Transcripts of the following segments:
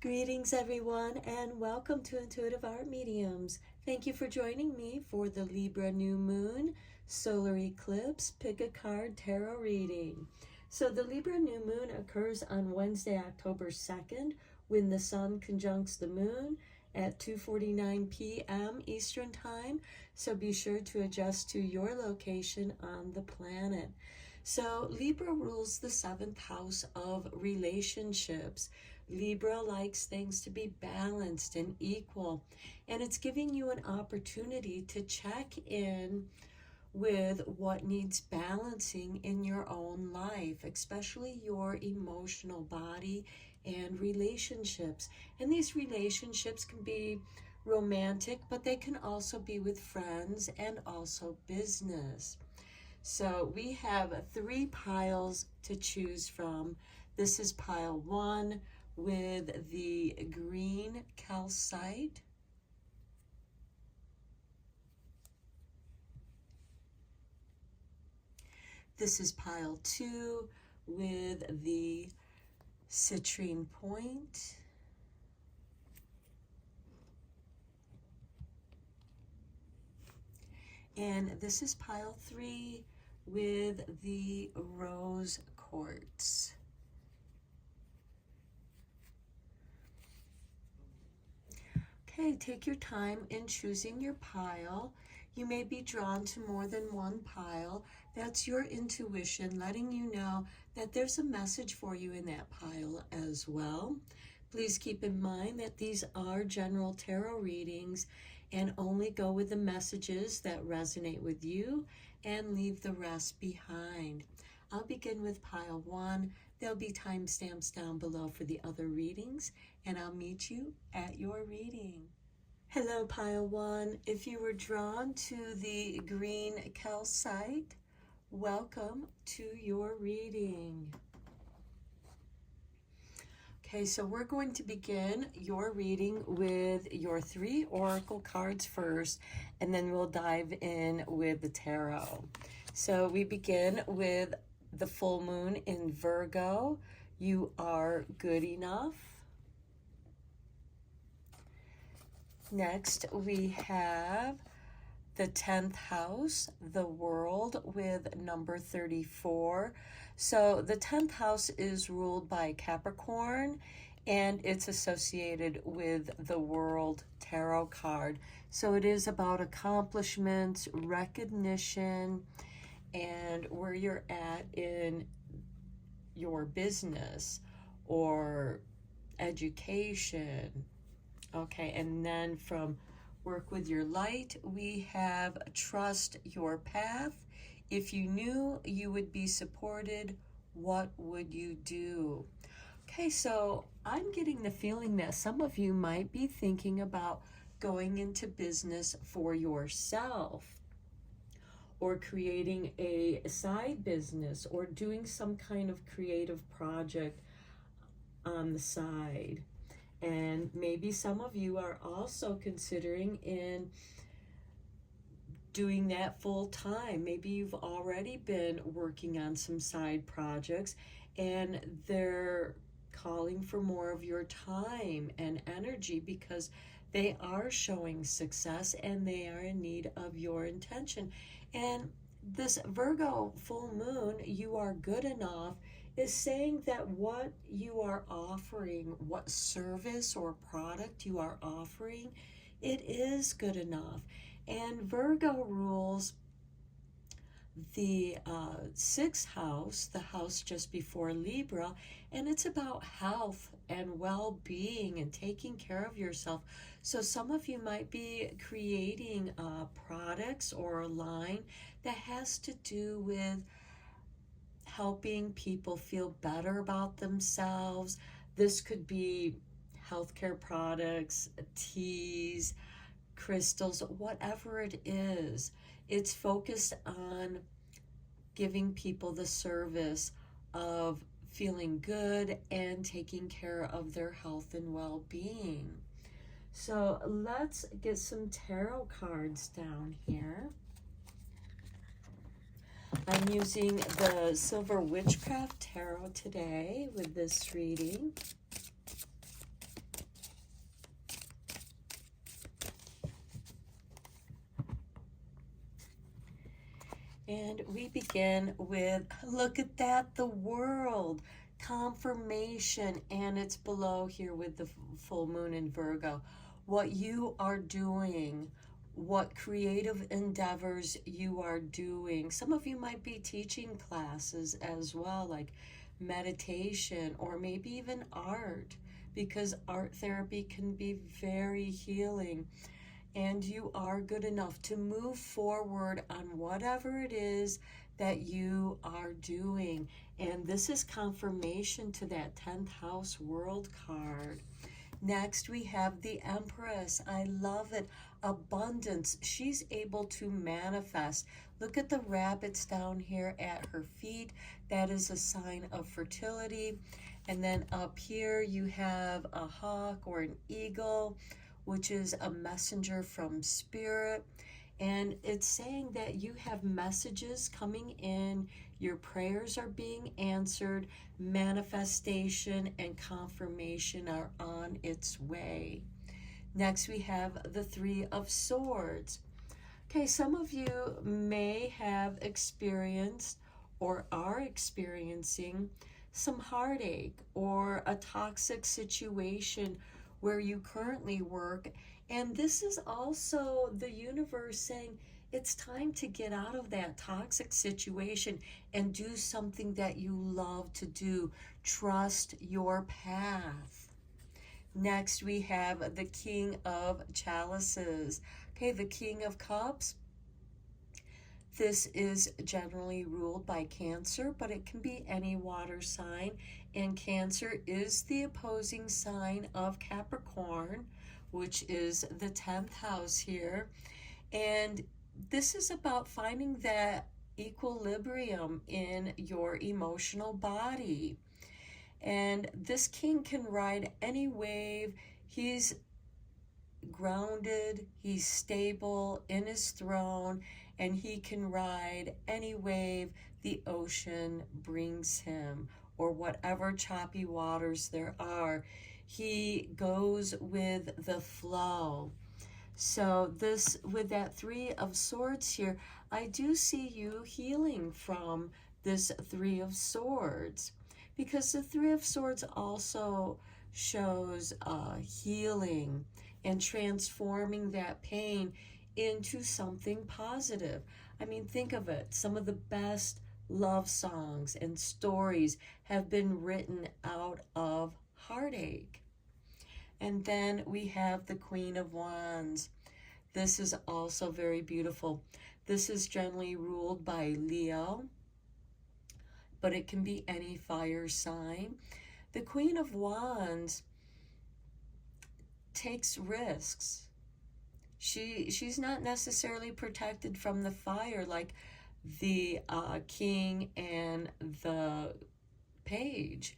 Greetings everyone, and welcome to Intuitive Art Mediums. Thank you for joining me for the Libra new moon solar eclipse pick a card tarot reading. So the Libra new moon occurs on Wednesday, October 2nd, when the sun conjuncts the moon at 2:49 p.m. Eastern Time. So be sure to adjust to your location on the planet. So Libra rules the 7th house of relationships. Libra likes things to be balanced and equal, and it's giving you an opportunity to check in with what needs balancing in your own life, especially your emotional body and relationships. And these relationships can be romantic, but they can also be with friends and also business. So we have 3 piles to choose from. This is pile 1 with the green calcite. This is pile 2 with the citrine point. And this is pile 3 with the rose quartz. Okay, take your time in choosing your pile. You may be drawn to more than one pile. That's your intuition letting you know that there's a message for you in that pile as well. Please keep in mind that these are general tarot readings and only go with the messages that resonate with you and leave the rest behind. I'll begin with pile 1. There'll be timestamps down below for the other readings, and I'll meet you at your reading. Hello, pile 1. If you were drawn to the green calcite, welcome to your reading. Okay, so we're going to begin your reading with your 3 oracle cards first, and then we'll dive in with the tarot. So we begin with the full moon in Virgo. You are good enough. Next, we have the 10th house, the world, with number 34. So the 10th house is ruled by Capricorn, and it's associated with the world tarot card. So it is about accomplishments, recognition, and where you're at in your business or education. Okay, and then from work with your light, we have trust your path. If you knew you would be supported, what would you do? Okay, so I'm getting the feeling that some of you might be thinking about going into business for yourself, or creating a side business, or doing some kind of creative project on the side. And maybe some of you are also considering in doing that full time. Maybe you've already been working on some side projects and they're calling for more of your time and energy because they are showing success and they are in need of your intention. And this Virgo full moon, you are good enough, is saying that what you are offering, what service or product you are offering, it is good enough. And Virgo rules the 6th house, the house just before Libra, and it's about health and well-being and taking care of yourself. So some of you might be creating products or a line that has to do with helping people feel better about themselves. This could be healthcare products, teas, crystals, whatever it is. It's focused on giving people the service of feeling good and taking care of their health and well-being. So let's get some tarot cards down here. I'm using the Silver Witchcraft Tarot today with this reading. And we begin with, look at that, the world, confirmation, and it's below here with the full moon in Virgo. What you are doing, what creative endeavors you are doing. Some of you might be teaching classes as well, like meditation or maybe even art, because art therapy can be very healing. And you are good enough to move forward on whatever it is that you are doing. And this is confirmation to that 10th house world card. Next, we have the Empress. I love it. Abundance. She's able to manifest. Look at the rabbits down here at her feet. That is a sign of fertility. And then up here, you have a hawk or an eagle, which is a messenger from spirit. And it's saying that you have messages coming in, your prayers are being answered, manifestation and confirmation are on its way. Next, we have the Three of Swords. Okay, some of you may have experienced or are experiencing some heartache or a toxic situation where you currently work. And this is also the universe saying it's time to get out of that toxic situation and do something that you love to do. Trust your path. Next, we have the King of Chalices. Okay, the King of Cups. This is generally ruled by Cancer, but it can be any water sign. And Cancer is the opposing sign of Capricorn, which is the 10th house here. And this is about finding that equilibrium in your emotional body. And this king can ride any wave. He's grounded, he's stable in his throne, and he can ride any wave the ocean brings him, or whatever choppy waters there are. He goes with the flow. So this, with that Three of Swords here, I do see you healing from this Three of Swords, because the Three of Swords also shows healing and transforming that pain into something positive. I mean, think of it. Some of the best love songs and stories have been written out of heartache. And then we have the Queen of Wands. This is also very beautiful. This is generally ruled by Leo, but it can be any fire sign. The Queen of Wands takes risks. She's not necessarily protected from the fire like the king and the page,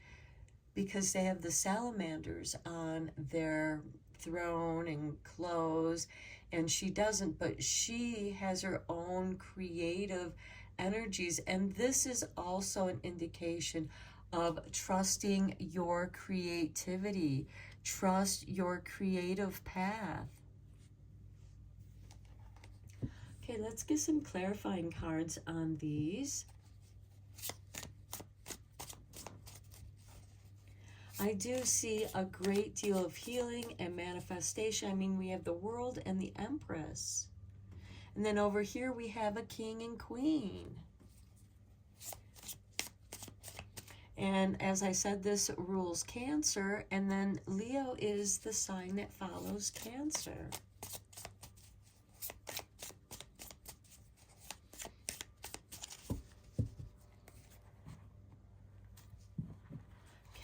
because they have the salamanders on their throne and clothes, and she doesn't, but she has her own creative energies. And this is also an indication of trusting your creativity. Trust your creative path. Okay, let's get some clarifying cards on these. I do see a great deal of healing and manifestation. I mean, we have the World and the Empress. And then over here we have a King and Queen. And as I said, this rules Cancer, and then Leo is the sign that follows Cancer.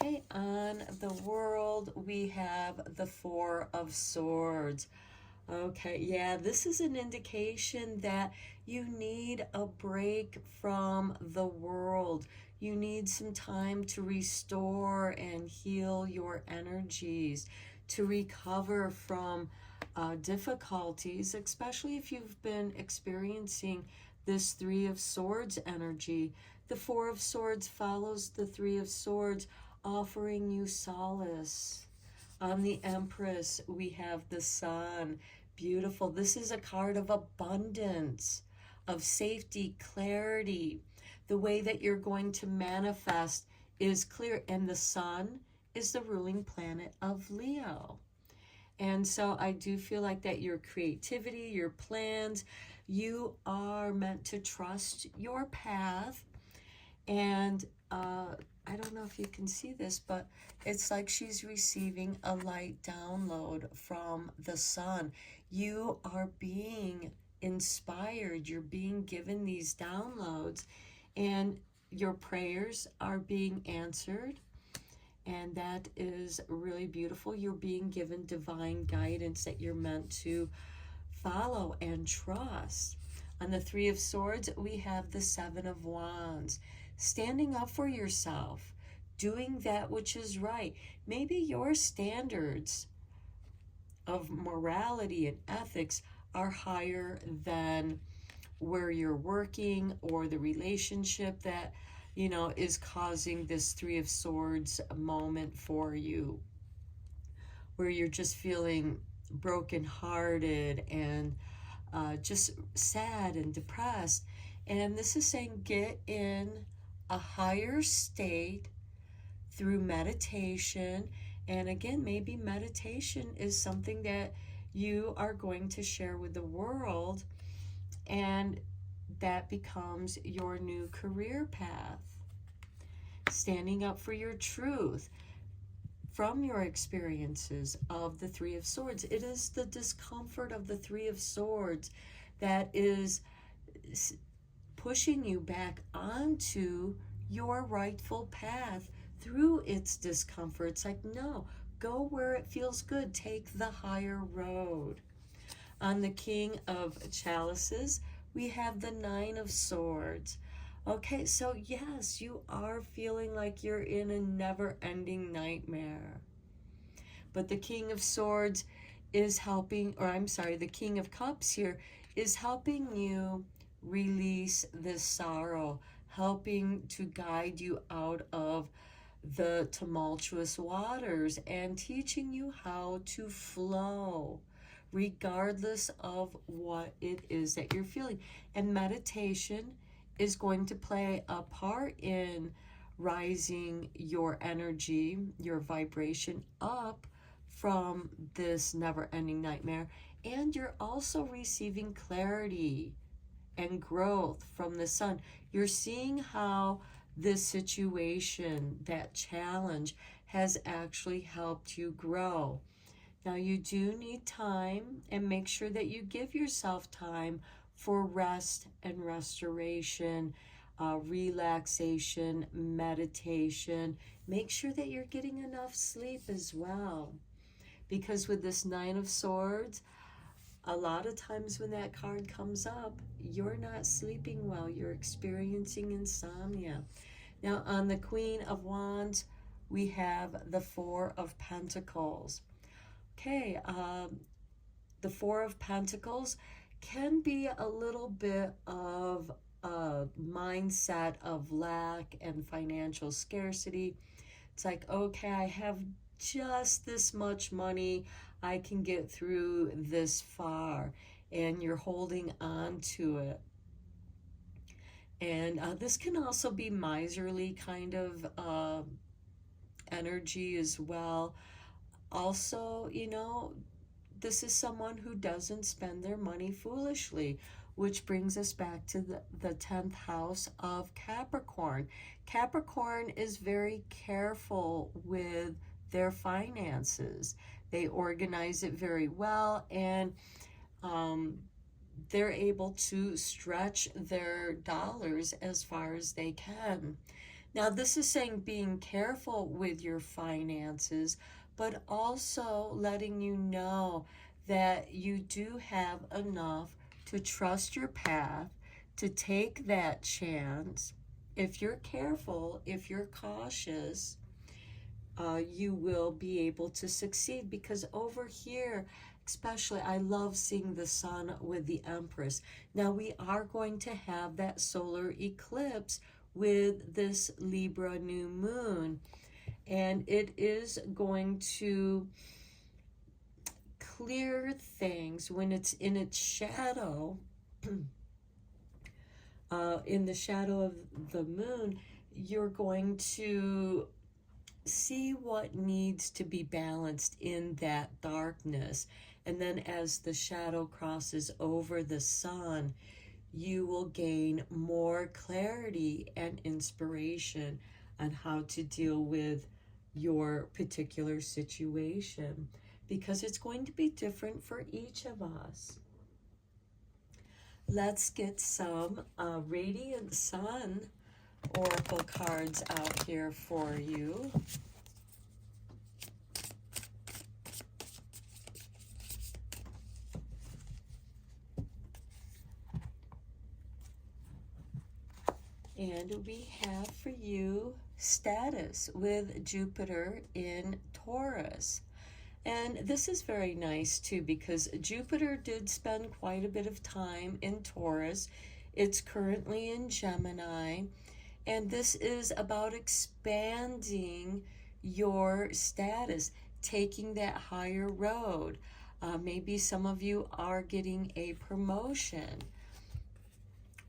Okay, on the World, we have the Four of Swords. Okay, yeah, this is an indication that you need a break from the world. You need some time to restore and heal your energies, to recover from difficulties, especially if you've been experiencing this Three of Swords energy. The Four of Swords follows the Three of Swords, offering you solace. On the Empress, we have the Sun. Beautiful. This is a card of abundance. of safety, clarity. The way that you're going to manifest is clear. And the sun is the ruling planet of Leo. And so I do feel like that your creativity, your plans, you are meant to trust your path. And I don't know if you can see this, but it's like she's receiving a light download from the sun. You are being inspired, you're being given these downloads, and your prayers are being answered. And that is really beautiful. You're being given divine guidance that you're meant to follow and trust. On the Three of Swords, we have the Seven of Wands. Standing up for yourself, doing that which is right. Maybe your standards of morality and ethics are higher than where you're working or the relationship that is causing this Three of Swords moment for you, where you're just feeling brokenhearted and just sad and depressed. And this is saying get in a higher state through meditation. And again, maybe meditation is something that you are going to share with the world, and that becomes your new career path. Standing up for your truth from your experiences of the Three of Swords. It is the discomfort of the Three of Swords that is pushing you back onto your rightful path through its discomfort. It's like, no, go where it feels good. Take the higher road. On the King of Chalices, we have the Nine of Swords. Okay, so yes, you are feeling like you're in a never-ending nightmare. But the King of Swords is helping, or I'm sorry, the King of Cups here is helping you release this sorrow, helping to guide you out of the tumultuous waters and teaching you how to flow regardless of what it is that you're feeling. And meditation is going to play a part in rising your energy, your vibration up from this never-ending nightmare. And you're also receiving clarity and growth from the sun. You're seeing how this situation, that challenge, has actually helped you grow. Now, you do need time, and make sure that you give yourself time for rest and restoration, relaxation, meditation. Make sure that you're getting enough sleep as well. Because with this Nine of Swords, a lot of times when that card comes up, you're not sleeping well. You're experiencing insomnia. Now, on the Queen of Wands, we have the Four of Pentacles. Okay, the Four of Pentacles can be a little bit of a mindset of lack and financial scarcity. It's like, okay, I have just this much money. I can get through this far. And you're holding on to it. And this can also be miserly kind of energy as well. Also, this is someone who doesn't spend their money foolishly, which brings us back to the 10th house of Capricorn. Capricorn is very careful with their finances. They organize it very well, and they're able to stretch their dollars as far as they can. Now, this is saying being careful with your finances, but also letting you know that you do have enough to trust your path, to take that chance. If you're careful, if you're cautious, you will be able to succeed. Because over here, especially, I love seeing the sun with the Empress. Now, we are going to have that solar eclipse with this Libra new moon, and it is going to clear things when it's in its shadow. in the shadow of the moon, you're going to see what needs to be balanced in that darkness. And then as the shadow crosses over the sun, you will gain more clarity and inspiration on how to deal with your particular situation, because it's going to be different for each of us. Let's get some Radiant Sun Oracle cards out here for you. And we have for you status with Jupiter in Taurus. And this is very nice too, because Jupiter did spend quite a bit of time in Taurus. It's currently in Gemini. And this is about expanding your status, taking that higher road. Maybe some of you are getting a promotion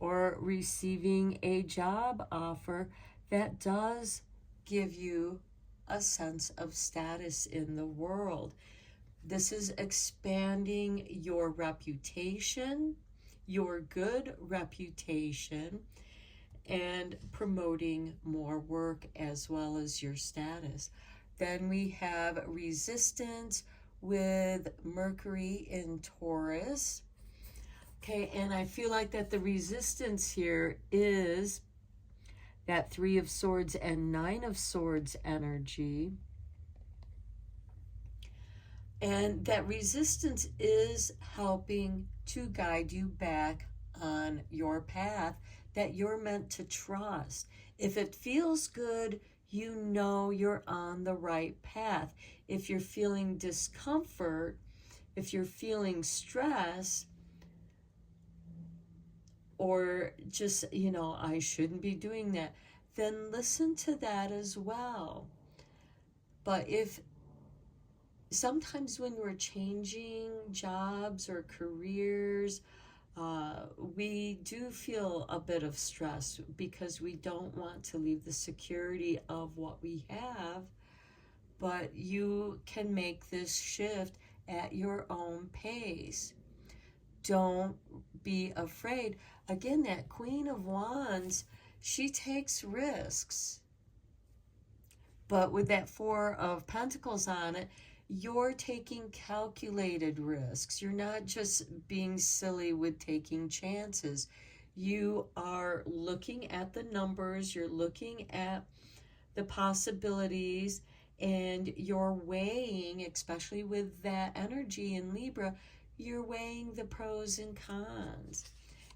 or receiving a job offer that does give you a sense of status in the world. This is expanding your reputation, your good reputation, and promoting more work as well as your status. Then we have resistance with Mercury in Taurus. Okay, and I feel like that the resistance here is that Three of Swords and Nine of Swords energy. And that resistance is helping to guide you back on your path that you're meant to trust. If it feels good, you know you're on the right path. If you're feeling discomfort, if you're feeling stress, or just, I shouldn't be doing that, then listen to that as well. But if sometimes when we're changing jobs or careers, we do feel a bit of stress because we don't want to leave the security of what we have, but you can make this shift at your own pace. Don't be afraid. Again, that Queen of Wands, she takes risks. But with that Four of Pentacles on it, you're taking calculated risks. You're not just being silly with taking chances. You are looking at the numbers, you're looking at the possibilities, and you're weighing, especially with that energy in Libra, you're weighing the pros and cons.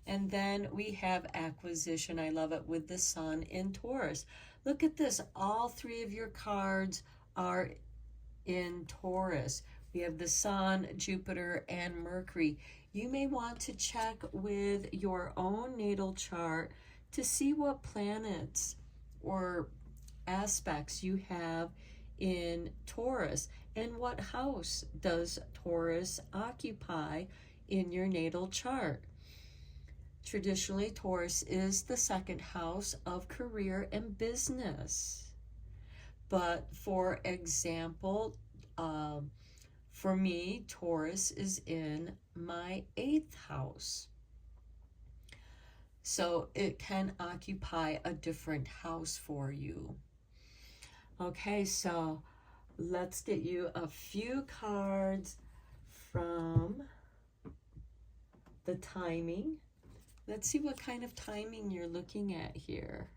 And then we have acquisition. I love it with the Sun in Taurus. Look at this. All three of your cards are in Taurus. We have the Sun, Jupiter, and Mercury. You may want to check with your own natal chart to see what planets or aspects you have in Taurus, and what house does Taurus occupy in your natal chart. Traditionally, Taurus is the second house of career and business. But for example, for me, Taurus is in my 8th house. So it can occupy a different house for you. Okay, so let's get you a few cards from the timing. Let's see what kind of timing you're looking at here.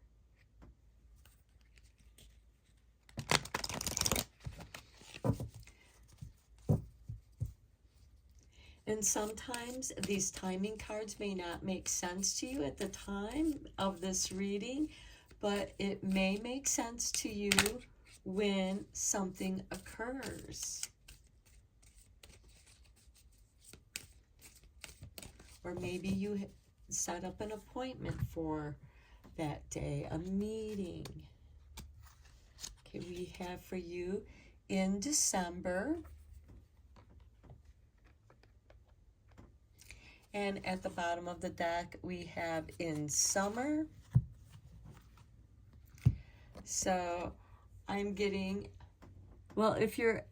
And sometimes these timing cards may not make sense to you at the time of this reading, but it may make sense to you when something occurs. Or maybe you set up an appointment for that day, a meeting. Okay, we have for you in December. And at the bottom of the deck, we have in summer. So I'm getting, well, if you're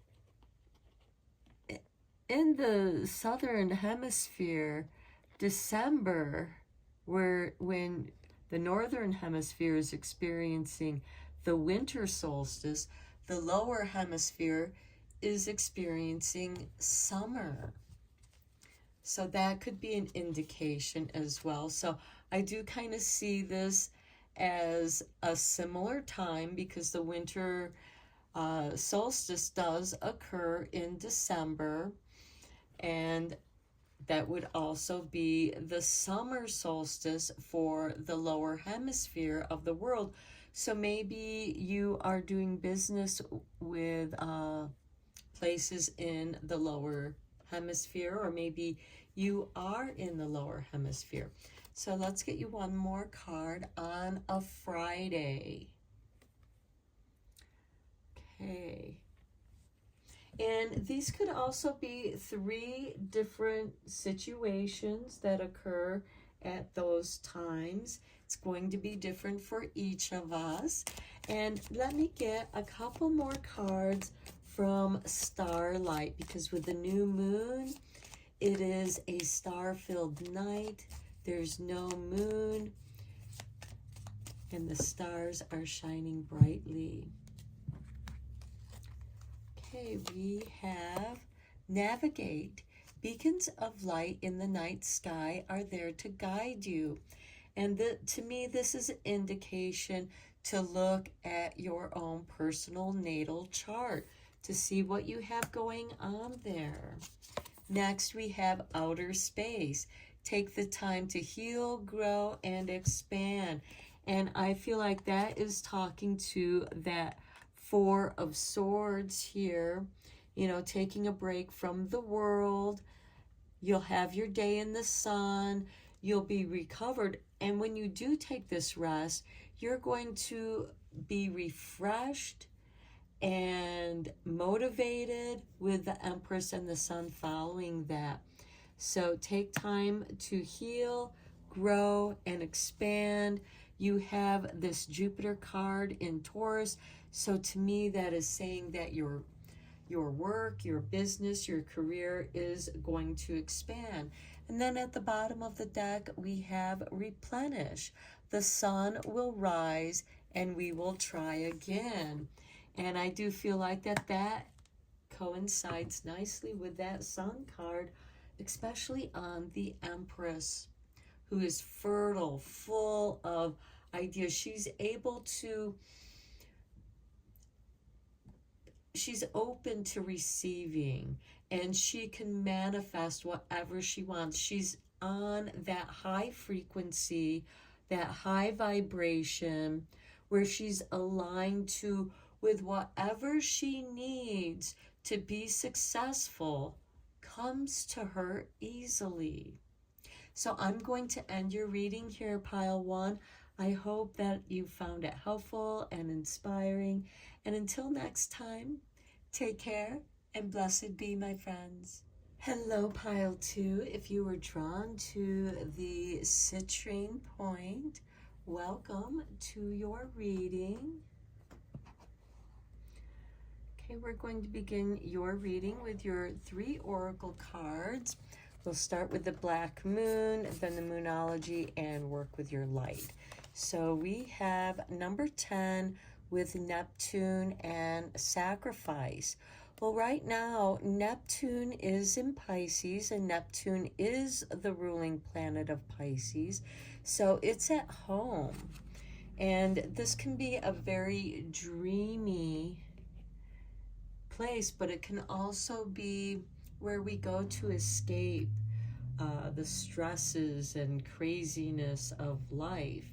in the southern hemisphere, December, when the northern hemisphere is experiencing the winter solstice, the lower hemisphere is experiencing summer. So that could be an indication as well. So I do kind of see this as a similar time because the winter solstice does occur in December, and that would also be the summer solstice for the lower hemisphere of the world. So maybe you are doing business with places in the lower hemisphere, or maybe you are in the lower hemisphere. So let's get you one more card on a Friday. Okay. And these could also be 3 different situations that occur at those times. It's going to be different for each of us. And let me get a couple more cards from Starlight, because with the new moon, it is a star-filled night. There's no moon, and the stars are shining brightly. Okay, we have navigate. Beacons of light in the night sky are there to guide you. And to me, this is an indication to look at your own personal natal chart to see what you have going on there. Next, we have outer space. Take the time to heal, grow, and expand. And I feel like that is talking to that 4 of Swords here, you know, taking a break from the world. You'll have your day in the sun. You'll be recovered. And when you do take this rest, you're going to be refreshed and motivated, with the Empress and the Sun following that. So take time to heal, grow, and expand. You have this Jupiter card in Taurus. So to me, that is saying that your work, your business, your career is going to expand. And then at the bottom of the deck, we have replenish. The sun will rise and we will try again. And I do feel like that coincides nicely with that sun card, especially on the Empress, who is fertile, full of ideas. She's open to receiving, and she can manifest whatever she wants. She's on that high frequency, that high vibration, where she's aligned to with whatever she needs to be successful comes to her easily. So I'm going to end your reading here, Pile 1. I hope that you found it helpful and inspiring. And until next time, take care and blessed be, my friends. Hello, Pile 2. If you were drawn to the citrine point, welcome to your reading. Okay, we're going to begin your reading with your 3 oracle cards. We'll start with the black moon, then the moonology, and work with your light. So we have number 10 with Neptune and sacrifice. Well, right now, Neptune is in Pisces, and Neptune is the ruling planet of Pisces. So it's at home. And this can be a very dreamy place, but it can also be where we go to escape the stresses and craziness of life.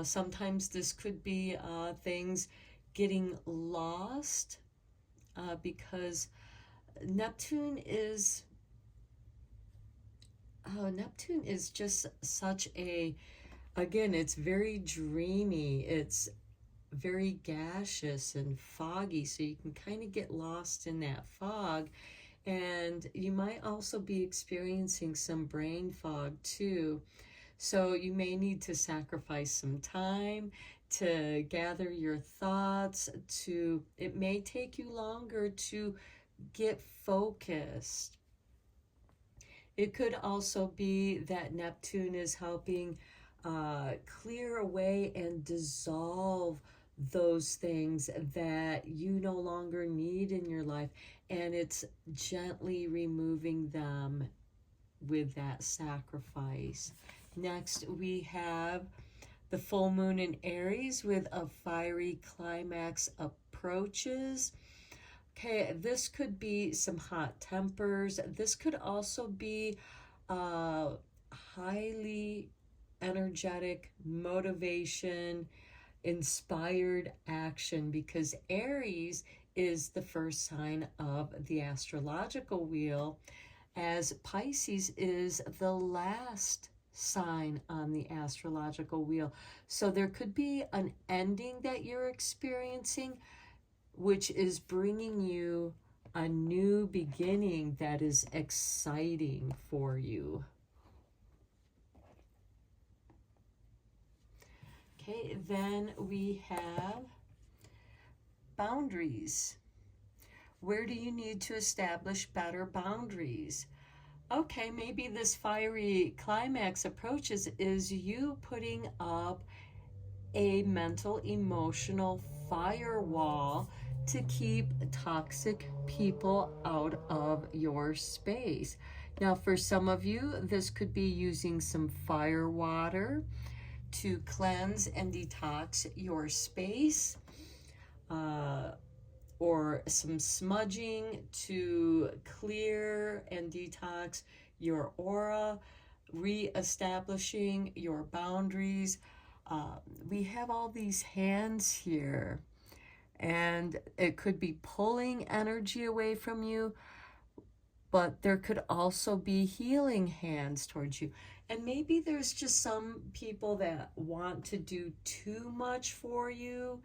Sometimes this could be things getting lost because Neptune is just such a, again, it's very dreamy. It's very gaseous and foggy, so you can kind of get lost in that fog. And you might also be experiencing some brain fog too. So you may need to sacrifice some time to gather your thoughts, to it may take you longer to get focused. It could also be that Neptune is helping clear away and dissolve those things that you no longer need in your life, and it's gently removing them with that sacrifice. Next, we have the full moon in Aries with a fiery climax approaches. Okay, this could be some hot tempers. This could also be highly energetic motivation, inspired action, because Aries is the first sign of the astrological wheel, as Pisces is the last sign on the astrological wheel. So there could be an ending that you're experiencing, which is bringing you a new beginning that is exciting for you. Okay, then we have boundaries. Where do you need to establish better boundaries? Okay, maybe this fiery climax approaches is you putting up a mental, emotional firewall to keep toxic people out of your space. Now, for some of you, this could be using some fire water to cleanse and detox your space, or some smudging to clear and detox your aura, re-establishing your boundaries. We have all these hands here, and it could be pulling energy away from you, but there could also be healing hands towards you. And maybe there's just some people that want to do too much for you,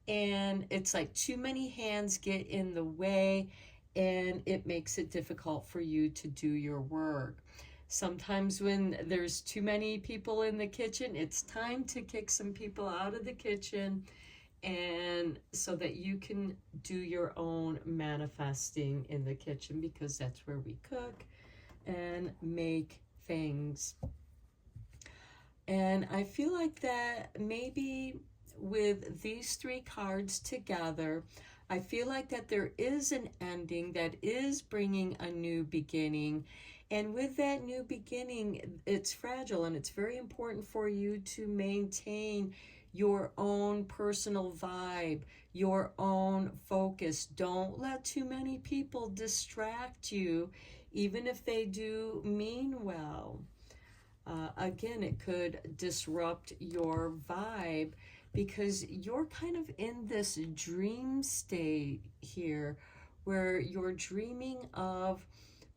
and it's like too many hands get in the way, and it makes it difficult for you to do your work. Sometimes when there's too many people in the kitchen, it's time to kick some people out of the kitchen, and so that you can do your own manifesting in the kitchen, because that's where we cook and make things. And I feel like that maybe with these three cards together, I feel like that there is an ending that is bringing a new beginning. And with that new beginning, it's fragile, and it's very important for you to maintain your own personal vibe, your own focus. Don't let too many people distract you, even if they do mean well. Again, it could disrupt your vibe, because you're kind of in this dream state here where you're dreaming of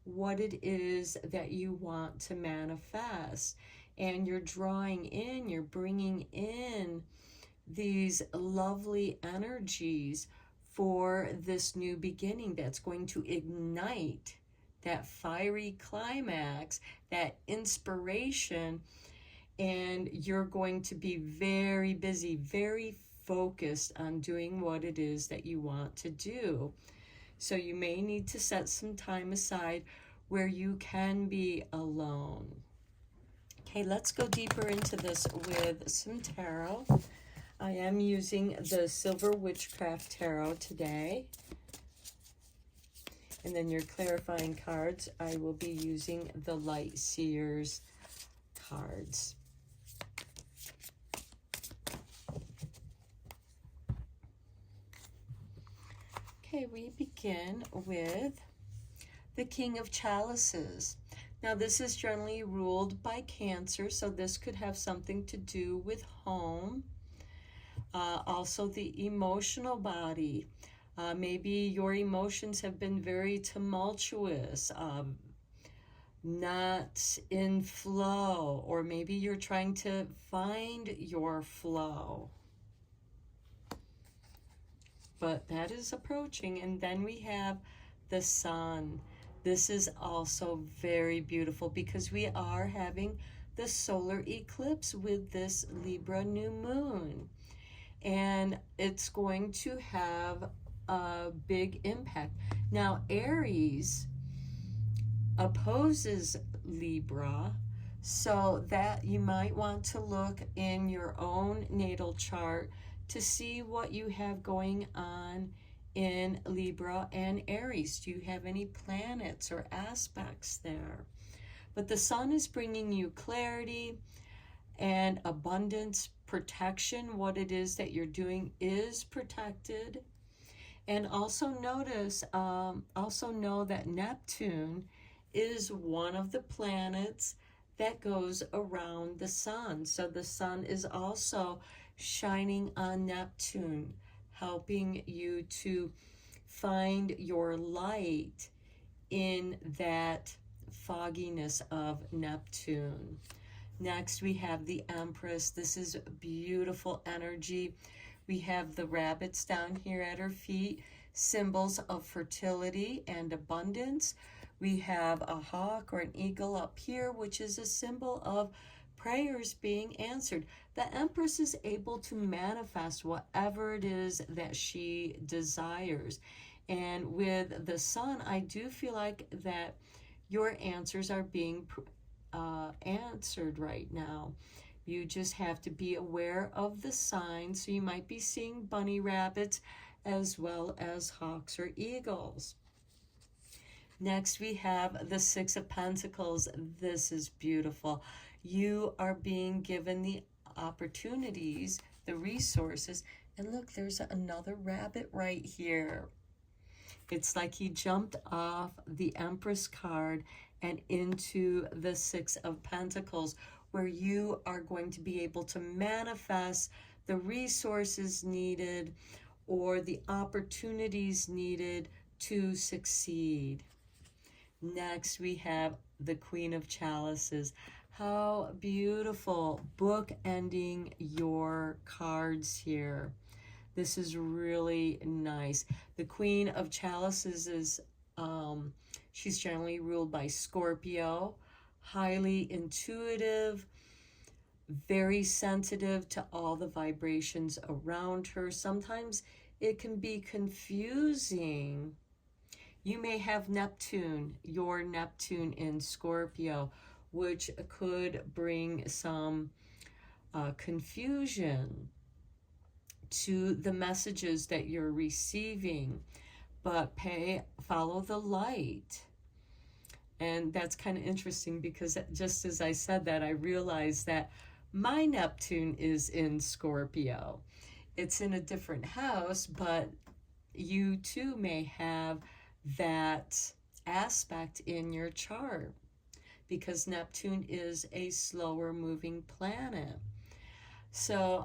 what it is that you want to manifest, and you're drawing in, you're bringing in these lovely energies for this new beginning that's going to ignite that fiery climax, that inspiration, and you're going to be very busy, very focused on doing what it is that you want to do. So you may need to set some time aside where you can be alone. Okay, let's go deeper into this with some tarot. I am using the Silver Witchcraft Tarot today. And then your clarifying cards, I will be using the Light Seers cards. Okay, we begin with the King of Chalices. Now, this is generally ruled by Cancer, so this could have something to do with home. Also, the emotional body. Maybe your emotions have been very tumultuous, not in flow, or maybe you're trying to find your flow. But that is approaching. And then we have the Sun. This is also very beautiful because we are having the solar eclipse with this Libra new moon. And it's going to have a big impact. Now, Aries opposes Libra, so that you might want to look in your own natal chart to see what you have going on in Libra and Aries. Do you have any planets or aspects there? But the sun is bringing you clarity and abundance, protection. What it is that you're doing is protected. And also also know that Neptune is one of the planets that goes around the sun. So the sun is also shining on Neptune, helping you to find your light in that fogginess of Neptune. Next, we have the Empress. This is beautiful energy. We have the rabbits down here at her feet, symbols of fertility and abundance. We have a hawk or an eagle up here, which is a symbol of prayers being answered. The Empress is able to manifest whatever it is that she desires. And with the sun, I do feel like that your answers are being answered right now. You just have to be aware of the signs. So you might be seeing bunny rabbits as well as hawks or eagles. Next, we have the Six of Pentacles. This is beautiful. You are being given the opportunities, the resources. And look, there's another rabbit right here. It's like he jumped off the Empress card and into the Six of Pentacles, where you are going to be able to manifest the resources needed or the opportunities needed to succeed. Next, we have the Queen of Chalices. How beautiful, bookending your cards here. This is really nice. The Queen of Chalices is, she's generally ruled by Scorpio, highly intuitive, very sensitive to all the vibrations around her. Sometimes it can be confusing. You may have Neptune, your Neptune in Scorpio, which could bring some confusion to the messages that you're receiving, but follow the light. And that's kind of interesting because just as I said that, I realized that my Neptune is in Scorpio. It's in a different house, but you too may have that aspect in your chart because Neptune is a slower moving planet. So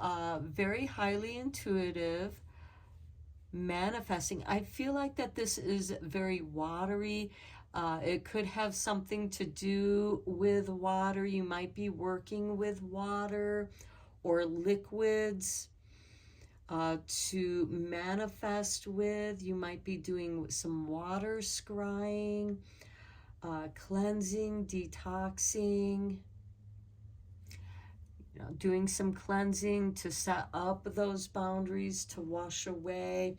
very highly intuitive, manifesting. I feel like that this is very watery. It could have something to do with water. You might be working with water or liquids to manifest with. You might be doing some water scrying, cleansing, detoxing, doing some cleansing to set up those boundaries, to wash away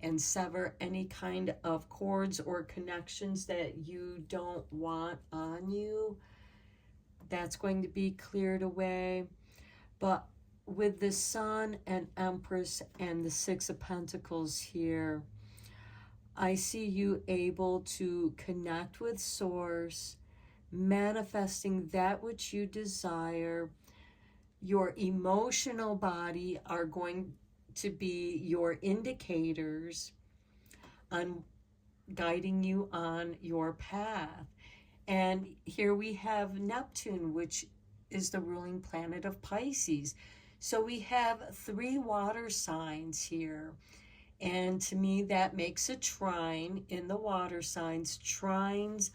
and sever any kind of cords or connections that you don't want on you. That's going to be cleared away. But with the Sun and Empress and the Six of Pentacles here, I see you able to connect with Source, manifesting that which you desire. Your emotional body are going to be your indicators on guiding you on your path. And here we have Neptune, which is the ruling planet of Pisces. So we have 3 water signs here. And to me, that makes a trine in the water signs. Trines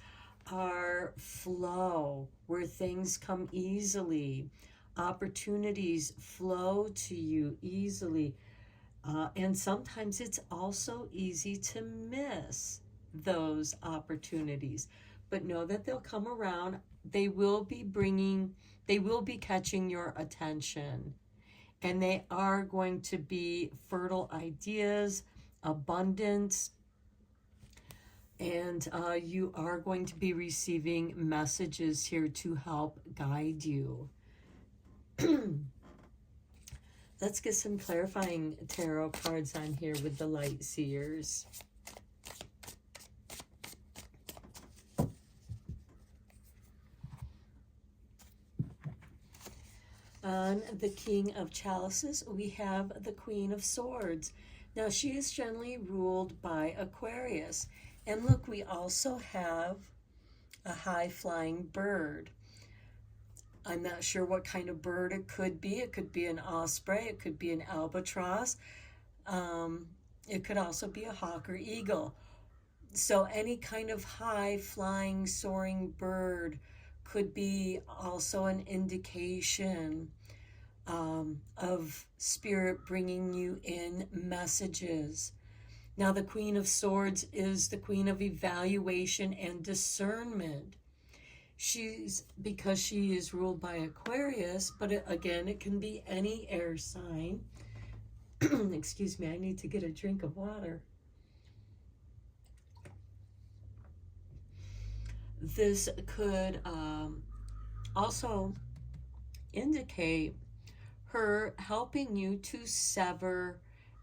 are flow, where things come easily. Opportunities flow to you easily. And sometimes it's also easy to miss those opportunities. But know that they'll come around. They will be catching your attention. And they are going to be fertile ideas, abundance, and you are going to be receiving messages here to help guide you. Let's get some clarifying tarot cards on here with the light seers. On the King of Chalices, we have the Queen of Swords. Now, she is generally ruled by Aquarius. And look, we also have a high-flying bird. I'm not sure what kind of bird it could be. It could be an osprey. It could be an albatross. It could also be a hawk or eagle. So any kind of high-flying, soaring bird could be also an indication of Spirit bringing you in messages. Now, the Queen of Swords is the Queen of evaluation and discernment. Because she is ruled by Aquarius, but again, it can be any air sign. Excuse me, I need to get a drink of water. This could also indicate her helping you to sever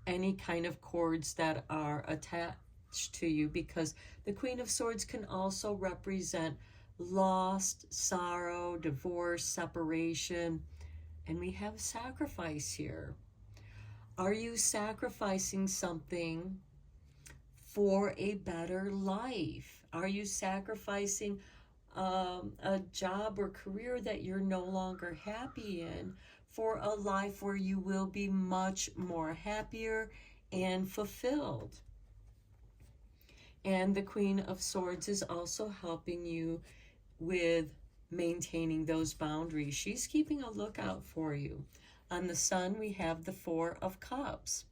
any kind of cords that are attached to you, because the Queen of Swords can also represent loss, sorrow, divorce, separation, and we have sacrifice here. Are you sacrificing something for a better life? Are you sacrificing a job or career that you're no longer happy in for a life where you will be much more happier and fulfilled? And the Queen of Swords is also helping you with maintaining those boundaries. She's keeping a lookout for you. On the Sun, we have the Four of Cups.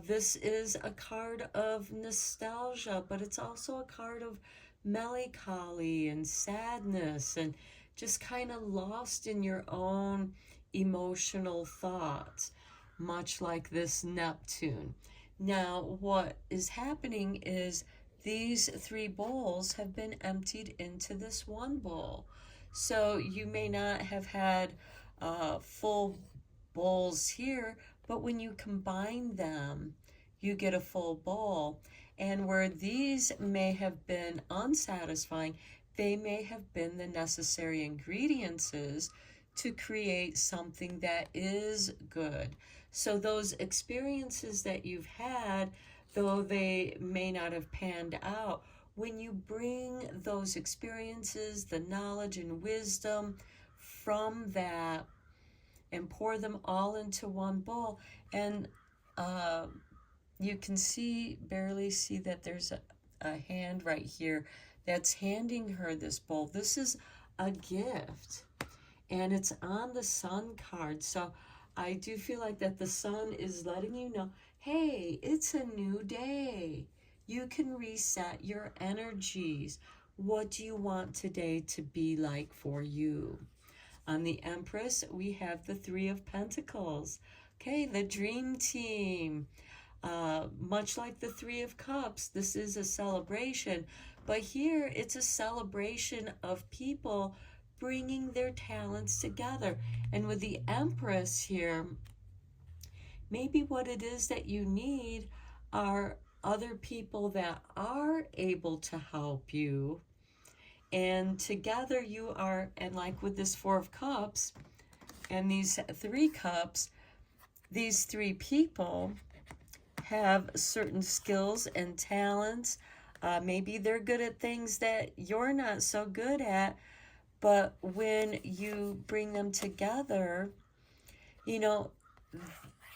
This is a card of nostalgia, but it's also a card of melancholy and sadness and just kind of lost in your own emotional thoughts, much like this Neptune. Now, what is happening is these three bowls have been emptied into this one bowl. So you may not have had full bowls here, but when you combine them, you get a full bowl. And where these may have been unsatisfying, they may have been the necessary ingredients to create something that is good. So those experiences that you've had, though they may not have panned out, when you bring those experiences, the knowledge and wisdom from that, and pour them all into one bowl, and you can barely see that there's a hand right here that's handing her this bowl. This is a gift, and it's on the Sun card. So I do feel like that the Sun is letting you know, hey, it's a new day. You can reset your energies. What do you want today to be like for you? On the Empress, we have the Three of Pentacles. Okay, the dream team. Much like the Three of Cups, this is a celebration, but here it's a celebration of people bringing their talents together. And with the Empress here, maybe what it is that you need are other people that are able to help you. And together you are, and like with this Four of Cups and these Three Cups, these three people have certain skills and talents. Maybe they're good at things that you're not so good at, but when you bring them together, you know,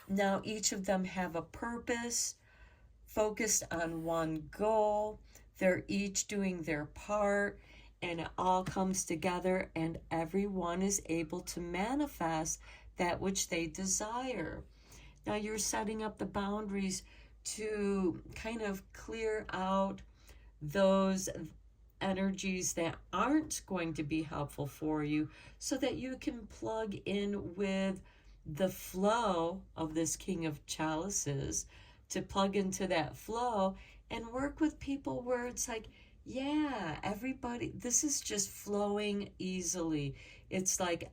now each of them have a purpose, focused on one goal. They're each doing their part, and it all comes together, and everyone is able to manifest that which they desire. Now you're setting up the boundaries to kind of clear out those energies that aren't going to be helpful for you so that you can plug in with the flow of this King of Chalices, to plug into that flow and work with people where it's like, yeah, everybody, this is just flowing easily. It's like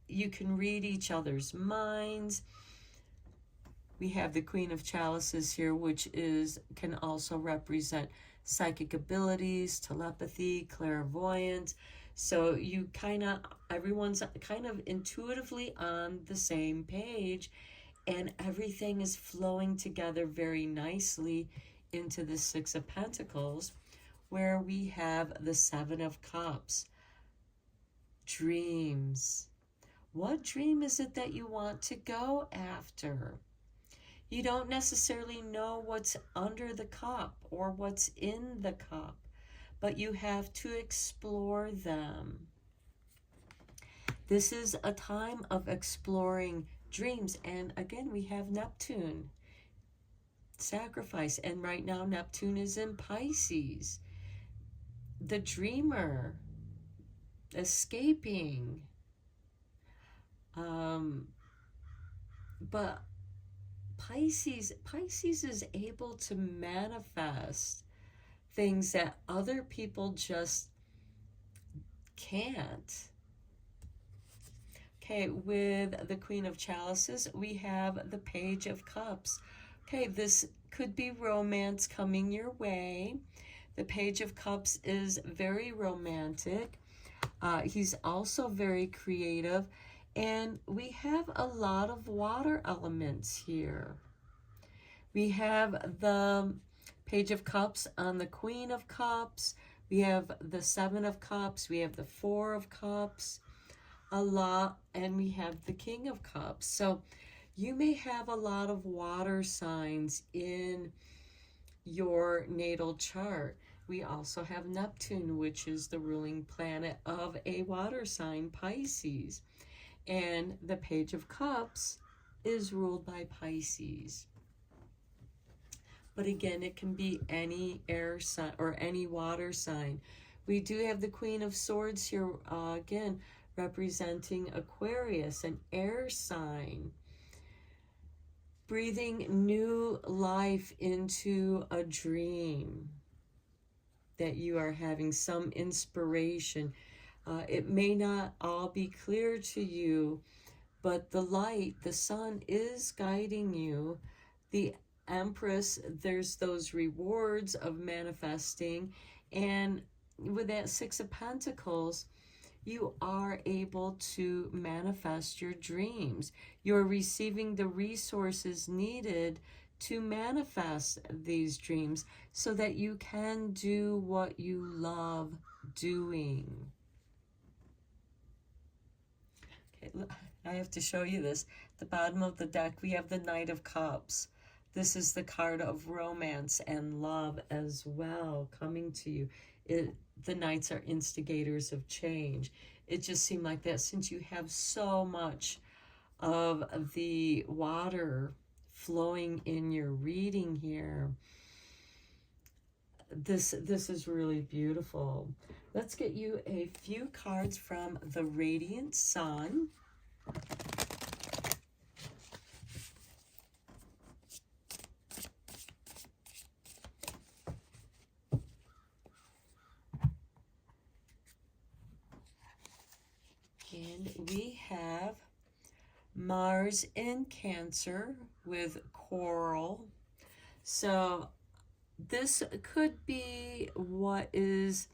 you can read each other's minds. We have the Queen of Chalices here, which can also represent psychic abilities, telepathy, clairvoyance. So you everyone's kind of intuitively on the same page, and everything is flowing together very nicely into the Six of Pentacles, where we have the Seven of Cups. Dreams. What dream is it that you want to go after? You don't necessarily know what's under the cup or what's in the cup, but you have to explore them. This is a time of exploring dreams. And again, we have Neptune, sacrifice. And right now, Neptune is in Pisces. The dreamer, escaping. But Pisces is able to manifest things that other people just can't. Okay, with the Queen of Chalices, we have the Page of Cups. Okay, this could be romance coming your way. The Page of Cups is very romantic. He's also very creative. And we have a lot of water elements here. We have the Page of Cups on the Queen of Cups. We have the Seven of Cups. We have the Four of Cups. A lot. And we have the King of Cups. So you may have a lot of water signs in your natal chart. We also have Neptune, which is the ruling planet of a water sign, Pisces. And the Page of Cups is ruled by Pisces. But again, it can be any air sign or any water sign. We do have the Queen of Swords here, again, representing Aquarius, an air sign. Breathing new life into a dream that you are having, some inspiration. It may not all be clear to you, but the light, the sun is guiding you. The Empress, there's those rewards of manifesting. And with that Six of Pentacles, you are able to manifest your dreams. You're receiving the resources needed to manifest these dreams so that you can do what you love doing. Okay, I have to show you this. At the bottom of the deck, we have the Knight of Cups. This is the card of romance and love as well coming to you. The Knights are instigators of change. It just seemed like that since you have so much of the water flowing in your reading here. This is really beautiful. Let's get you a few cards from the Radiant Sun. And we have Mars in Cancer with Coral. So this could be what is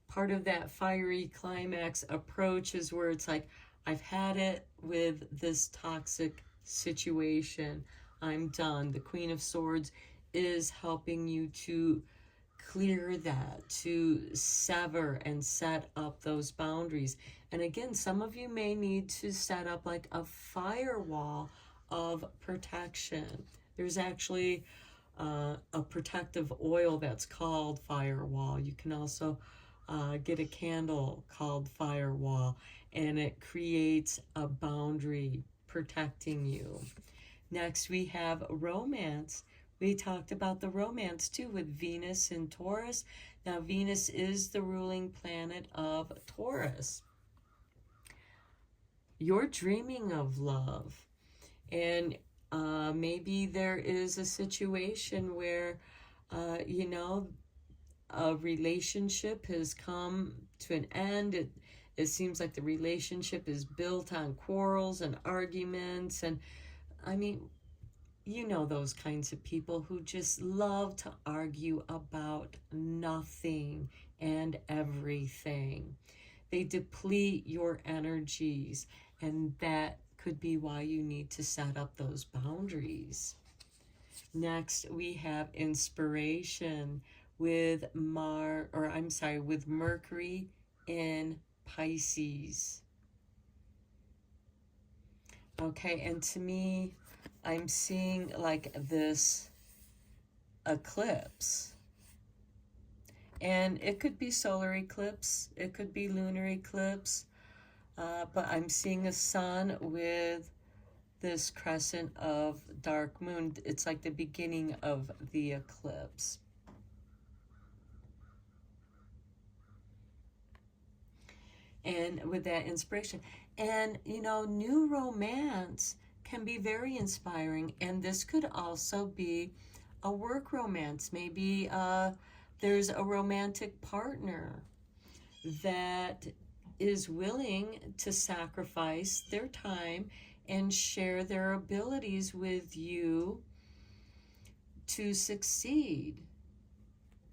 part of that fiery climax approach, is where it's like, I've had it with this toxic situation. I'm done. The Queen of Swords is helping you to clear that, to sever and set up those boundaries. And again, some of you may need to set up like a firewall of protection. There's actually a protective oil that's called Firewall. You can also get a candle called Firewall, and it creates a boundary protecting you. Next, we have Romance We talked about the romance too with Venus in Taurus. Now, Venus is the ruling planet of Taurus. You're dreaming of love. And maybe there is a situation where, you know, a relationship has come to an end. It seems like the relationship is built on quarrels and arguments. And I mean, you know, those kinds of people who just love to argue about nothing and everything. They deplete your energies, and that could be why you need to set up those boundaries. Next, we have inspiration with with Mercury in Pisces. Okay, and to me, I'm seeing like this eclipse. And it could be solar eclipse, it could be lunar eclipse, but I'm seeing a sun with this crescent of dark moon. It's like the beginning of the eclipse. And with that inspiration. And, you know, new romance can be very inspiring. And this could also be a work romance. Maybe there's a romantic partner that is willing to sacrifice their time and share their abilities with you to succeed,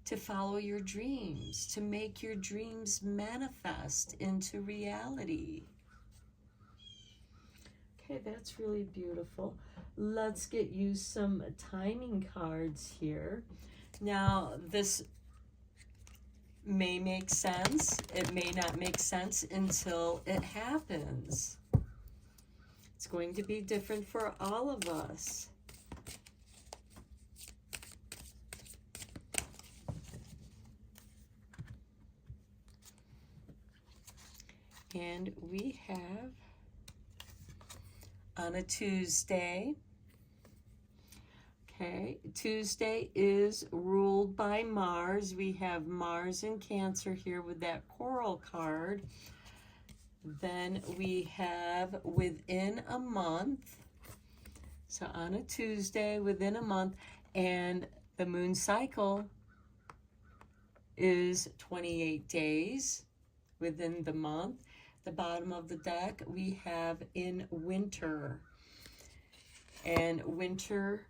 to follow your dreams, to make your dreams manifest into reality. Okay, that's really beautiful. Let's get you some timing cards here. Now, this may make sense. It may not make sense until it happens. It's going to be different for all of us. And we have on a Tuesday. Okay, Tuesday is ruled by Mars. We have Mars in Cancer here with that coral card. Then we have within a month. So on a Tuesday, within a month, and the moon cycle is 28 days within the month. The bottom of the deck, we have in winter. And winter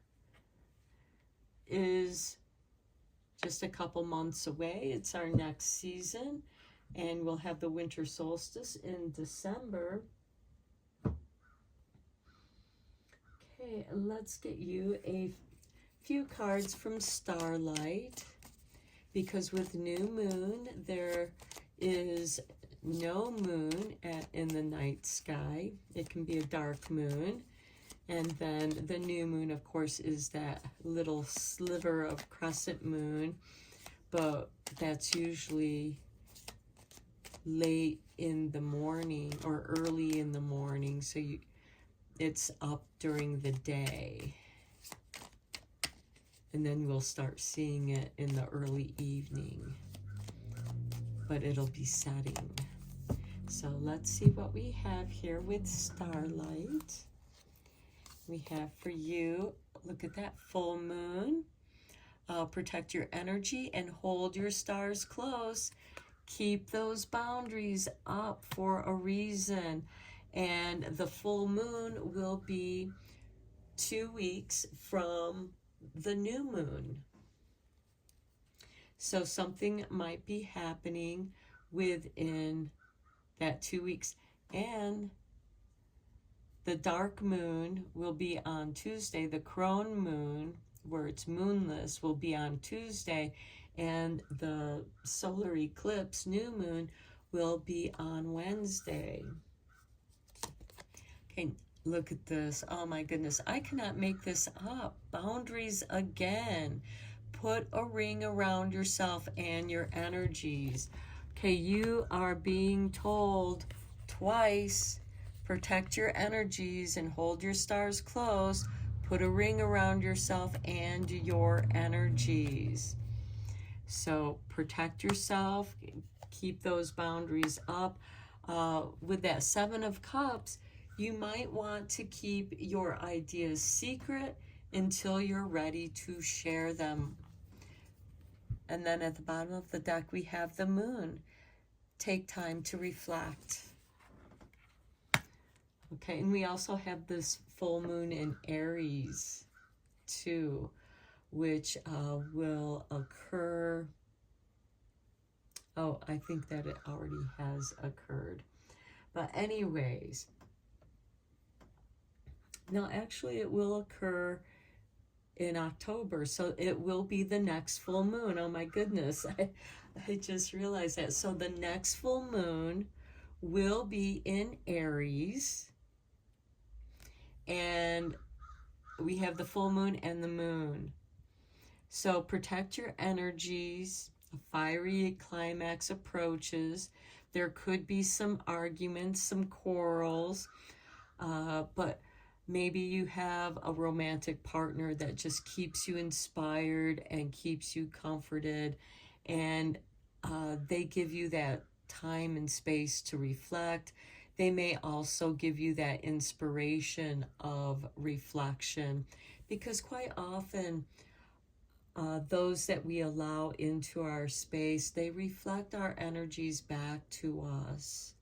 is just a couple months away. It's our next season, and we'll have the winter solstice in December. Okay, let's get you a few cards from Starlight, because with new moon, there is no moon in the night sky. It can be a dark moon. And then the new moon, of course, is that little sliver of crescent moon, but that's usually late in the morning or early in the morning, so it's up during the day. And then we'll start seeing it in the early evening, but it'll be setting. So let's see what we have here with Starlight. We have for you, look at that full moon. Protect your energy and hold your stars close. Keep those boundaries up for a reason. And the full moon will be 2 weeks from the new moon. So something might be happening within that 2 weeks. And the dark moon will be on Tuesday. The crone moon, where it's moonless, will be on Tuesday. And the solar eclipse, new moon, will be on Wednesday. Okay, look at this. Oh my goodness, I cannot make this up. Boundaries again. Put a ring around yourself and your energies. Okay, you are being told twice, protect your energies and hold your stars close. put a ring around yourself and your energies. So protect yourself, keep those boundaries up. With that Seven of Cups, you might want to keep your ideas secret until you're ready to share them. And then at the bottom of the deck, we have the Moon. Take time to reflect. Okay, and we also have this full moon in Aries, too, which will occur. Oh, I think that it already has occurred. But anyways, no, actually it will occur in October. So it will be the next full moon. Oh my goodness, I just realized that. So the next full moon will be in Aries. And we have the full moon and the moon. So protect your energies. A fiery climax approaches. There could be some arguments, some quarrels, but maybe you have a romantic partner that just keeps you inspired and keeps you comforted, and they give you that time and space to reflect. They may also give you that inspiration of reflection, because quite often those that we allow into our space, they reflect our energies back to us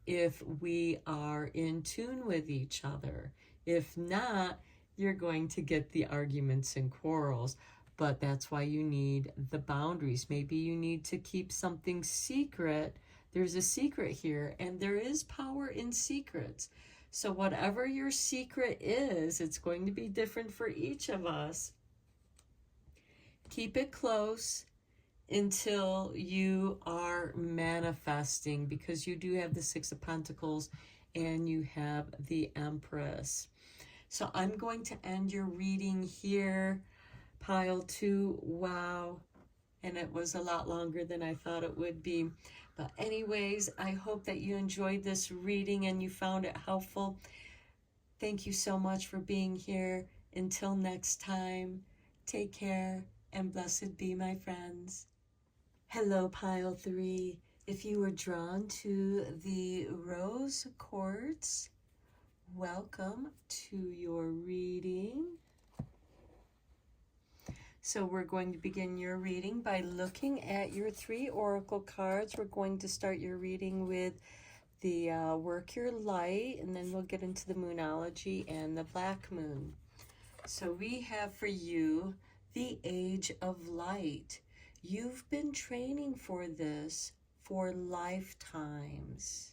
if we are in tune with each other. If not, you're going to get the arguments and quarrels. But that's why you need the boundaries. Maybe you need to keep something secret. There's a secret here, and there is power in secrets. So whatever your secret is, it's going to be different for each of us. Keep it close until you are manifesting, because you do have the Six of Pentacles and you have the Empress. So I'm going to end your reading here, pile 2. Wow. And it was a lot longer than I thought it would be. But anyways, I hope that you enjoyed this reading and you found it helpful. Thank you so much for being here. Until next time, take care and blessed be, my friends. Hello, pile 3. If you were drawn to the rose quartz, welcome to your reading. So we're going to begin your reading by looking at your 3 oracle cards. We're going to start your reading with the Work Your Light, and then we'll get into the Moonology and the Black Moon. So we have for you the Age of Light. You've been training for this for lifetimes.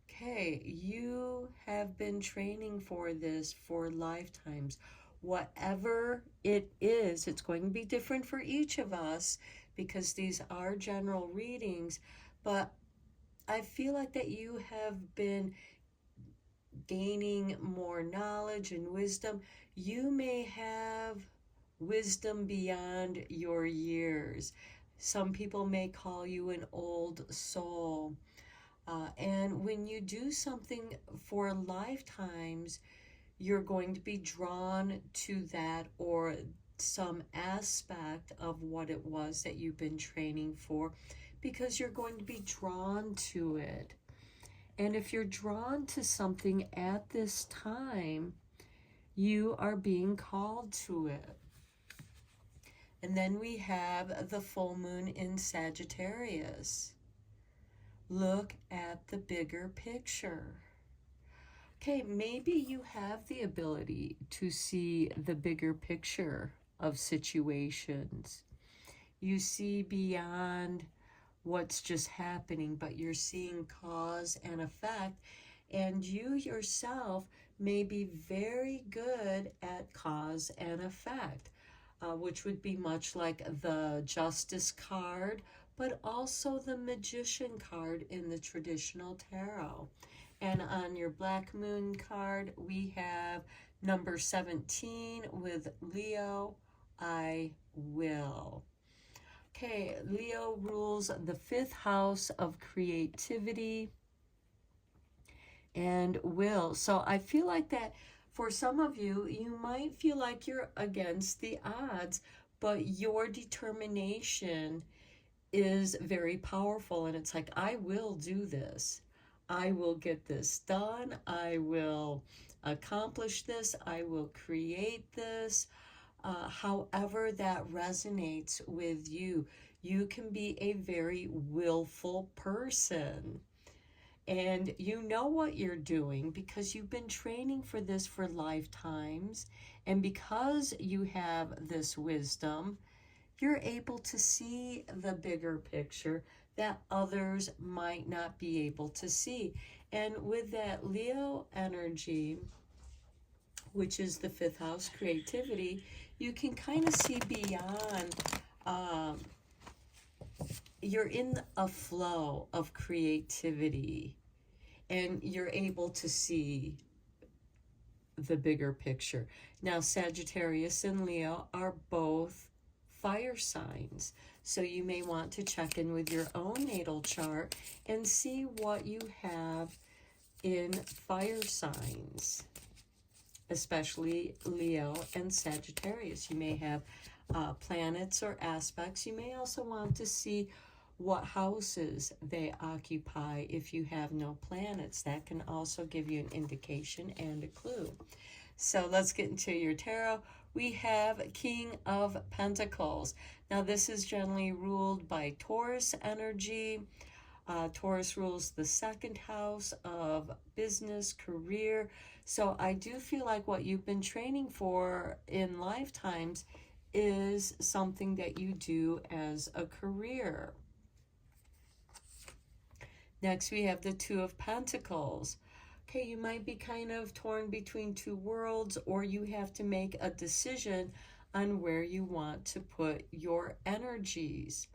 Okay, you have been training for this for lifetimes. Whatever it is, it's going to be different for each of us because these are general readings, but I feel like that you have been gaining more knowledge and wisdom. You may have wisdom beyond your years. Some people may call you an old soul. And when you do something for lifetimes, you're going to be drawn to that or some aspect of what it was that you've been training for, because you're going to be drawn to it. And if you're drawn to something at this time, you are being called to it. And then we have the full moon in Sagittarius. Look at the bigger picture. Okay, maybe you have the ability to see the bigger picture of situations. You see beyond what's just happening, but you're seeing cause and effect. And you yourself may be very good at cause and effect. Which would be much like the Justice card, but also the Magician card in the traditional tarot. And on your Black Moon card, we have number 17 with Leo, I will. Okay, Leo rules the 5th house of creativity and will. So I feel like that For some of you, you might feel like you're against the odds, but your determination is very powerful. And it's like, I will do this. I will get this done. I will accomplish this. I will create this. However that resonates with you. You can be a very willful person. And you know what you're doing because you've been training for this for lifetimes. And because you have this wisdom, you're able to see the bigger picture that others might not be able to see. And with that Leo energy, which is the fifth house, creativity, you can kind of see beyond. You're in a flow of creativity, and you're able to see the bigger picture. Now, Sagittarius and Leo are both fire signs, so you may want to check in with your own natal chart and see what you have in fire signs, especially Leo and Sagittarius. You may have planets or aspects. You may also want to see what houses they occupy if you have no planets. That can also give you an indication and a clue. So let's get into your tarot. We have King of Pentacles. Now this is generally ruled by Taurus energy. Taurus rules the second house of business, career. So I do feel like what you've been training for in lifetimes is something that you do as a career. Next, we have the Two of Pentacles. Okay, you might be kind of torn between two worlds, or you have to make a decision on where you want to put your energies.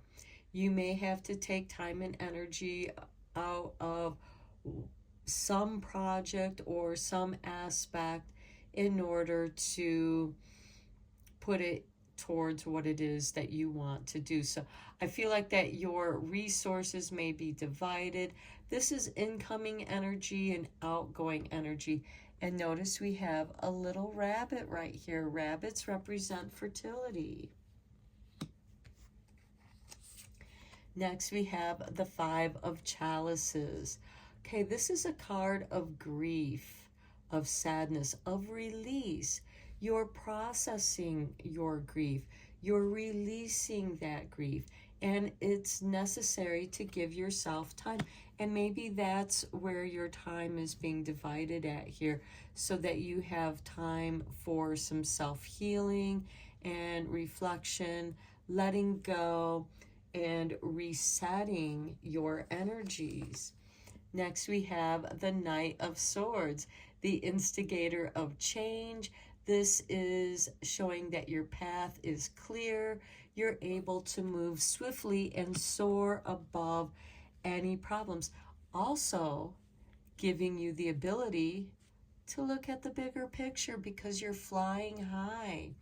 You may have to take time and energy out of some project or some aspect in order to put it towards what it is that you want to do. So I feel like that your resources may be divided. This is incoming energy and outgoing energy. And notice we have a little rabbit right here. Rabbits represent fertility. Next, we have the Five of Chalices. Okay, this is a card of grief, of sadness, of release. You're processing your grief. You're releasing that grief. And it's necessary to give yourself time. And maybe that's where your time is being divided at here, so that you have time for some self-healing and reflection, letting go, and resetting your energies. Next, we have the Knight of Swords, the instigator of change. This is showing that your path is clear. You're able to move swiftly and soar above any problems. Also, giving you the ability to look at the bigger picture because you're flying high.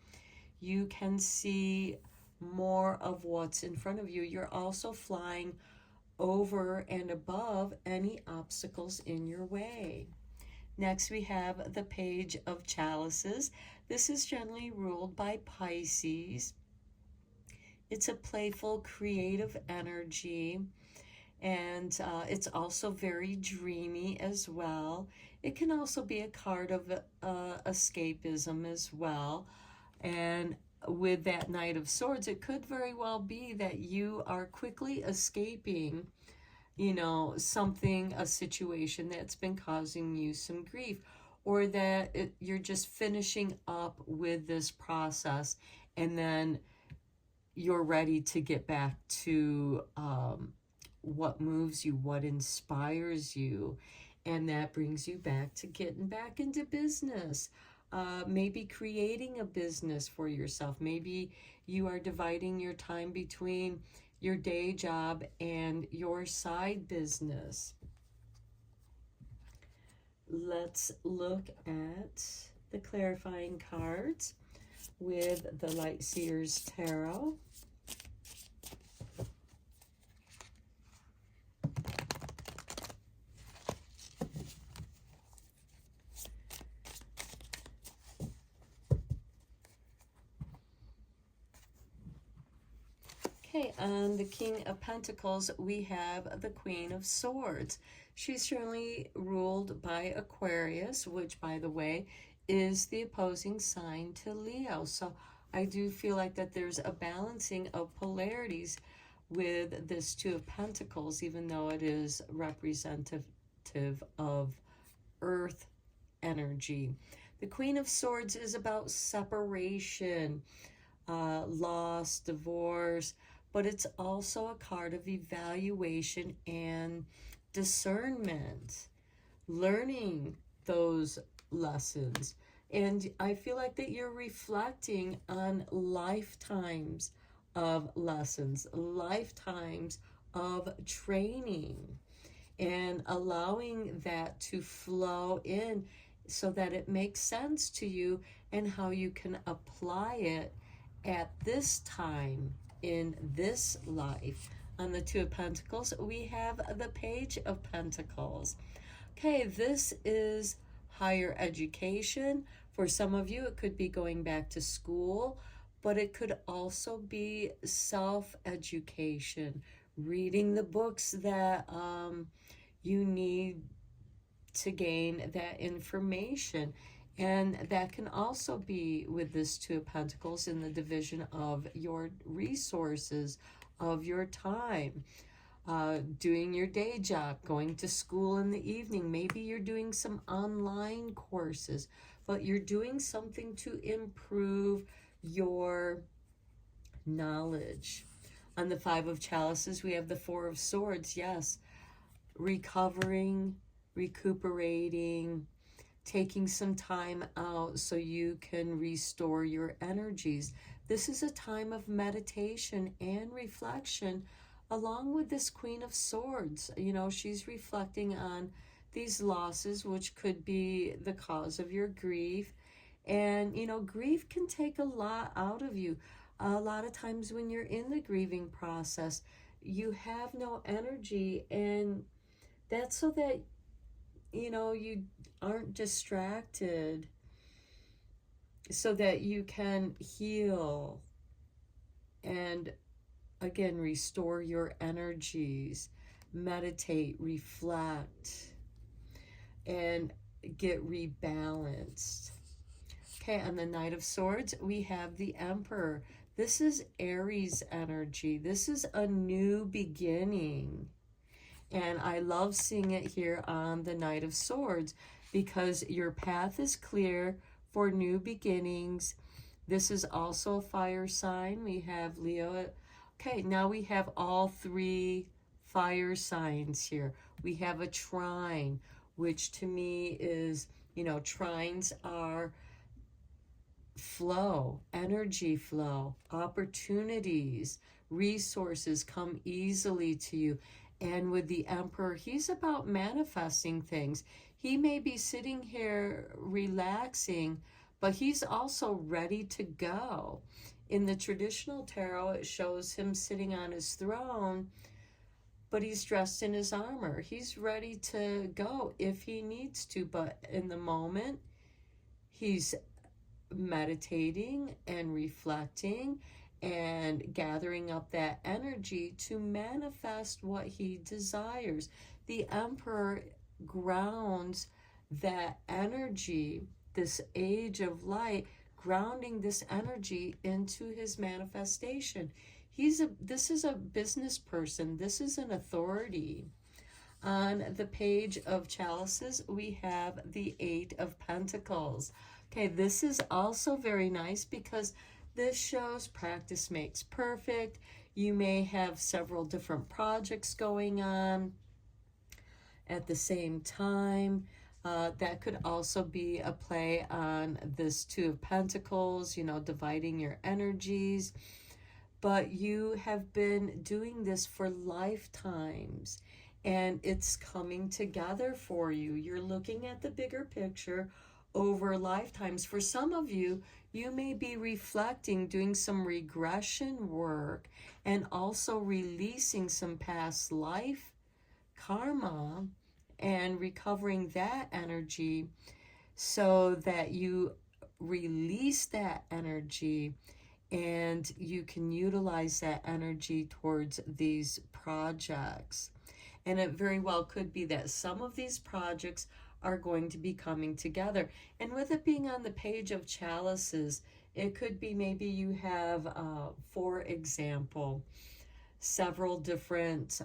You can see more of what's in front of you. You're also flying over and above any obstacles in your way. Next, we have the Page of Chalices. This is generally ruled by Pisces. It's a playful, creative energy, and it's also very dreamy as well. It can also be a card of escapism as well. And with that Knight of Swords, it could very well be that you are quickly escaping, something, a situation that's been causing you some grief, or that you're just finishing up with this process, and then you're ready to get back to what moves you, what inspires you, and that brings you back to getting back into business. Maybe creating a business for yourself. Maybe you are dividing your time between your day job and your side business. Let's look at the clarifying cards with the Light Seers Tarot. Okay, on the King of Pentacles, we have the Queen of Swords. She's certainly ruled by Aquarius, which, by the way, is the opposing sign to Leo. So I do feel like that there's a balancing of polarities with this Two of Pentacles, even though it is representative of Earth energy. The Queen of Swords is about separation, loss, divorce, but it's also a card of evaluation and discernment, learning those lessons. And I feel like that you're reflecting on lifetimes of lessons, lifetimes of training, and allowing that to flow in so that it makes sense to you and how you can apply it at this time in this life. On the Two of Pentacles, we have the Page of Pentacles. Okay, this is higher education. For some of you, it could be going back to school, but it could also be self-education, reading the books that you need to gain that information. And that can also be with this Two of Pentacles in the division of your resources, of your time, doing your day job, going to school in the evening. Maybe you're doing some online courses, but you're doing something to improve your knowledge. On the Five of Chalices, we have the Four of Swords. Yes, recovering, recuperating, taking some time out so you can restore your energies. This is a time of meditation and reflection, along with this Queen of Swords. You know, she's reflecting on these losses, which could be the cause of your grief. And, you know, grief can take a lot out of you. A lot of times when you're in the grieving process, you have no energy, and that's so that, you know, you aren't distracted, so that you can heal and again restore your energies, meditate, reflect, and get rebalanced. Okay, on the Knight of Swords, we have the Emperor. This is Aries energy. This is a new beginning. And I love seeing it here on the Knight of Swords because your path is clear for new beginnings. This is also a fire sign. We have Leo. Okay, now we have all three fire signs here. We have a trine, which to me is, you know, trines are flow, energy flow, opportunities, resources come easily to you. And with the Emperor, he's about manifesting things. He may be sitting here relaxing, but he's also ready to go. In the traditional tarot, it shows him sitting on his throne, but he's dressed in his armor. He's ready to go if he needs to, but in the moment, he's meditating and reflecting and gathering up that energy to manifest what he desires. The Emperor grounds that energy, this age of light, grounding this energy into his manifestation. This is a business person. This is an authority. On the Page of Chalices, we have the Eight of Pentacles. Okay, this is also very nice because this shows practice makes perfect. You may have several different projects going on at the same time. That could also be a play on this Two of Pentacles, you know, dividing your energies. But you have been doing this for lifetimes, and it's coming together for you. You're looking at the bigger picture over lifetimes. For some of you, you may be reflecting, doing some regression work, and also releasing some past life karma and recovering that energy so that you release that energy and you can utilize that energy towards these projects. And it very well could be that some of these projects are going to be coming together. And with it being on the page of chalices, it could be maybe you have, for example, several different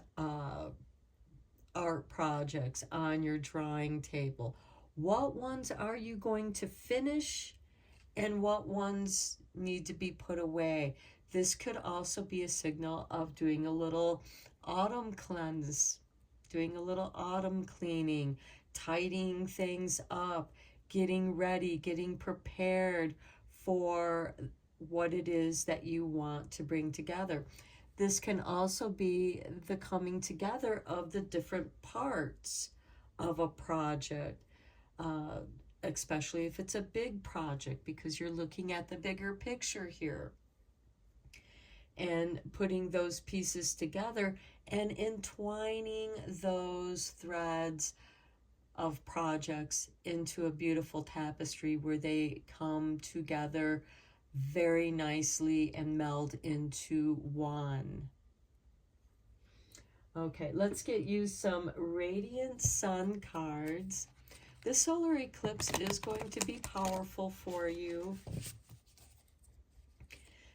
art projects on your drawing table. What ones are you going to finish, and what ones need to be put away? This could also be a signal of doing a little autumn cleanse, doing a little autumn cleaning, tidying things up, getting ready, getting prepared for what it is that you want to bring together. This can also be the coming together of the different parts of a project, uh, especially if it's a big project, because you're looking at the bigger picture here and putting those pieces together and entwining those threads of projects into a beautiful tapestry where they come together very nicely and meld into one. Okay, let's get you some Radiant Sun cards. This solar eclipse is going to be powerful for you,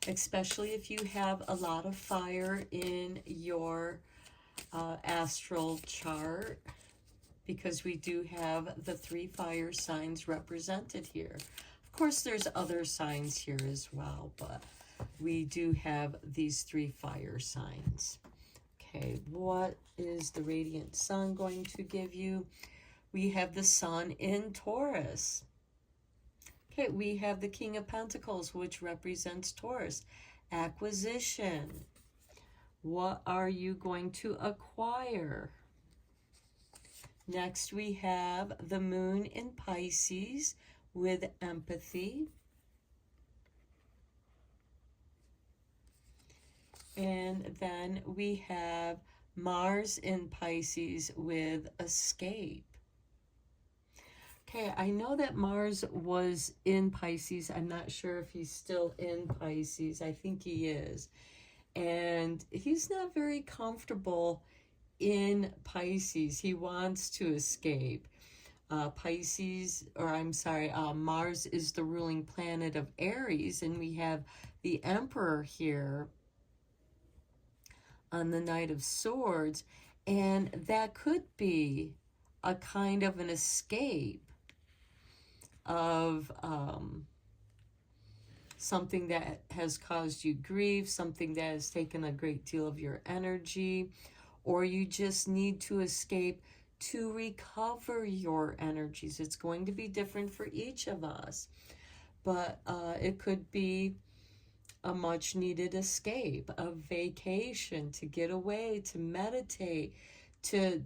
especially if you have a lot of fire in your astral chart, because we do have the 3 fire signs represented here. Of course, there's other signs here as well, but we do have these 3 fire signs. Okay, what is the Radiant Sun going to give you? We have the Sun in Taurus. Okay, we have the King of Pentacles, which represents Taurus. Acquisition. What are you going to acquire? Next, we have the Moon in Pisces with empathy. And then we have Mars in Pisces with escape. Okay, I know that Mars was in Pisces. I'm not sure if he's still in Pisces. I think he is. And he's not very comfortable in Pisces. He wants to escape. Mars is the ruling planet of Aries, and we have the Emperor here on the Knight of Swords, and that could be a kind of an escape of something that has caused you grief, something that has taken a great deal of your energy, or you just need to escape to recover your energies. It's going to be different for each of us, but it could be a much needed escape, a vacation, to get away, to meditate, to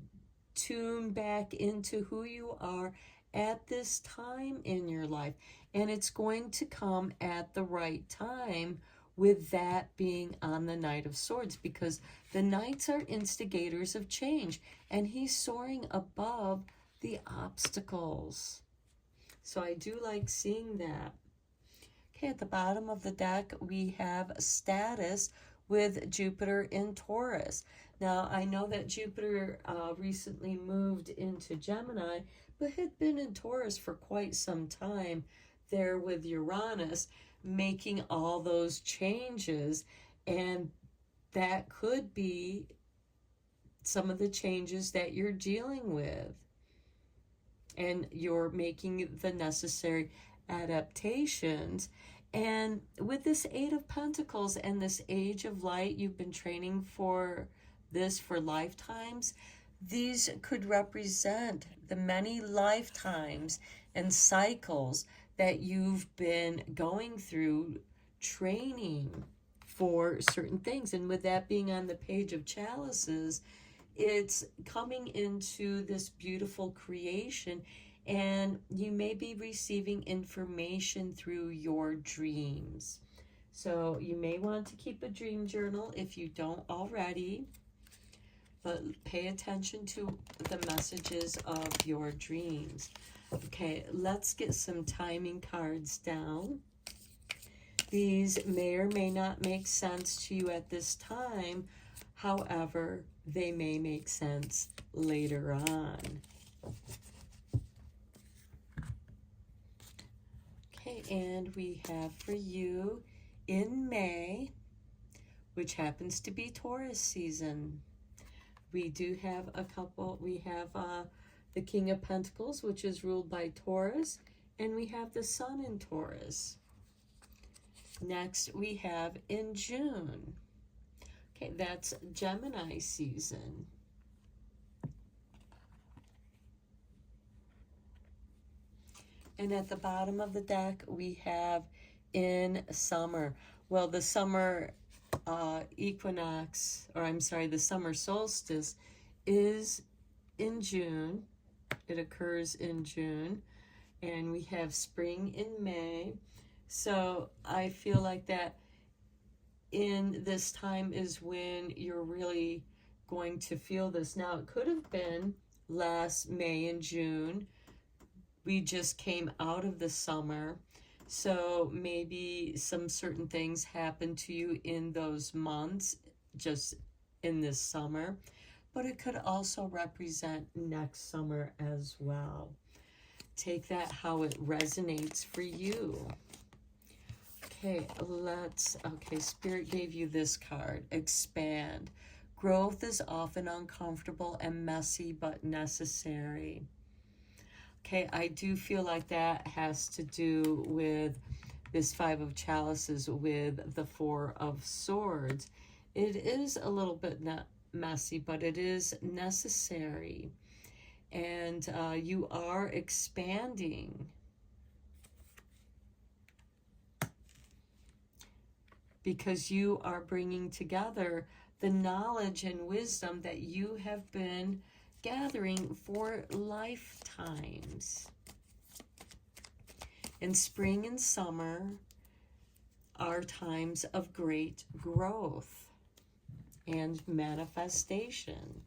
tune back into who you are at this time in your life. And it's going to come at the right time, with that being on the Knight of Swords, because the Knights are instigators of change, and he's soaring above the obstacles. So I do like seeing that. Okay, at the bottom of the deck, we have status with Jupiter in Taurus. Now, I know that Jupiter recently moved into Gemini, but had been in Taurus for quite some time there with Uranus, making all those changes. And that could be some of the changes that you're dealing with. And you're making the necessary adaptations. And with this 8 of Pentacles and this Age of Light, you've been training for this for lifetimes. These could represent the many lifetimes and cycles that you've been going through training for certain things. And with that being on the page of chalices, it's coming into this beautiful creation, and you may be receiving information through your dreams. So you may want to keep a dream journal if you don't already, but pay attention to the messages of your dreams. Okay, let's get some timing cards down. These may or may not make sense to you at this time. However, they may make sense later on. Okay, and we have for you in May, which happens to be Taurus season. We do have a couple. We have the King of Pentacles, which is ruled by Taurus, and we have the Sun in Taurus. Next, we have in June. Okay, that's Gemini season. And at the bottom of the deck, we have in summer. Well, the summer equinox, or I'm sorry, the summer solstice is in June. It occurs in June. And we have spring in May. So I feel like that in this time is when you're really going to feel this. Now, it could have been last May and June. We just came out of the summer. So maybe some certain things happened to you in those months, just in this summer. But it could also represent next summer as well. Take that how it resonates for you. Okay, Spirit gave you this card, expand. Growth is often uncomfortable and messy, but necessary. Okay, I do feel like that has to do with this Five of Chalices with the Four of Swords. It is a little bit messy, but it is necessary. And you are expanding. Because you are bringing together the knowledge and wisdom that you have been gathering for lifetimes. And spring and summer are times of great growth and manifestation.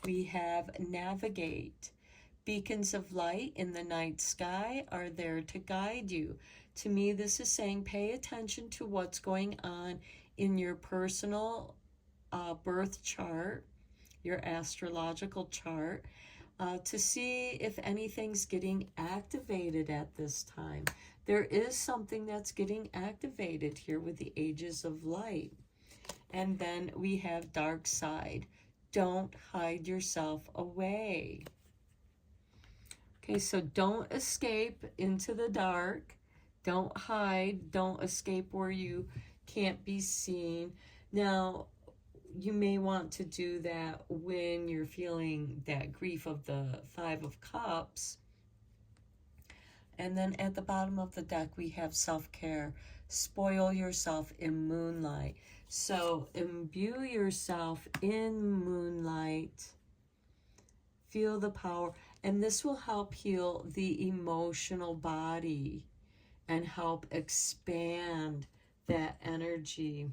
We have navigate. Beacons of light in the night sky are there to guide you. To me, this is saying pay attention to what's going on in your personal birth chart, your astrological chart, to see if anything's getting activated at this time. There is something that's getting activated here with the ages of light. And then we have dark side. Don't hide yourself away. Okay, so don't escape into the dark. Don't hide. Don't escape where you can't be seen. Now, you may want to do that when you're feeling that grief of the Five of Cups. And then at the bottom of the deck, we have self-care. Spoil yourself in moonlight. So imbue yourself in moonlight. Feel the power. And this will help heal the emotional body and help expand that energy.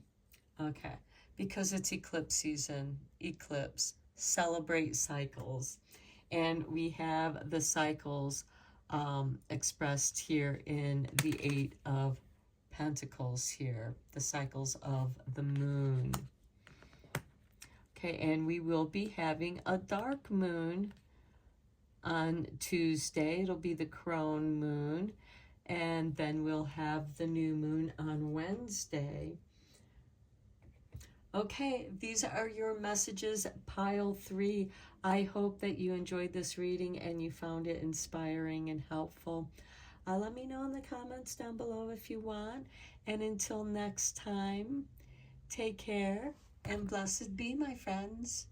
Okay, because it's eclipse season, eclipse, celebrate cycles. And we have the cycles expressed here in the Eight of Pentacles here, the cycles of the moon. Okay, and we will be having a dark moon on Tuesday. It'll be the crone moon. And then we'll have the new moon on Wednesday. Okay, these are your messages, pile 3. I hope that you enjoyed this reading and you found it inspiring and helpful. Let me know in the comments down below if you want. And until next time, take care and blessed be, my friends.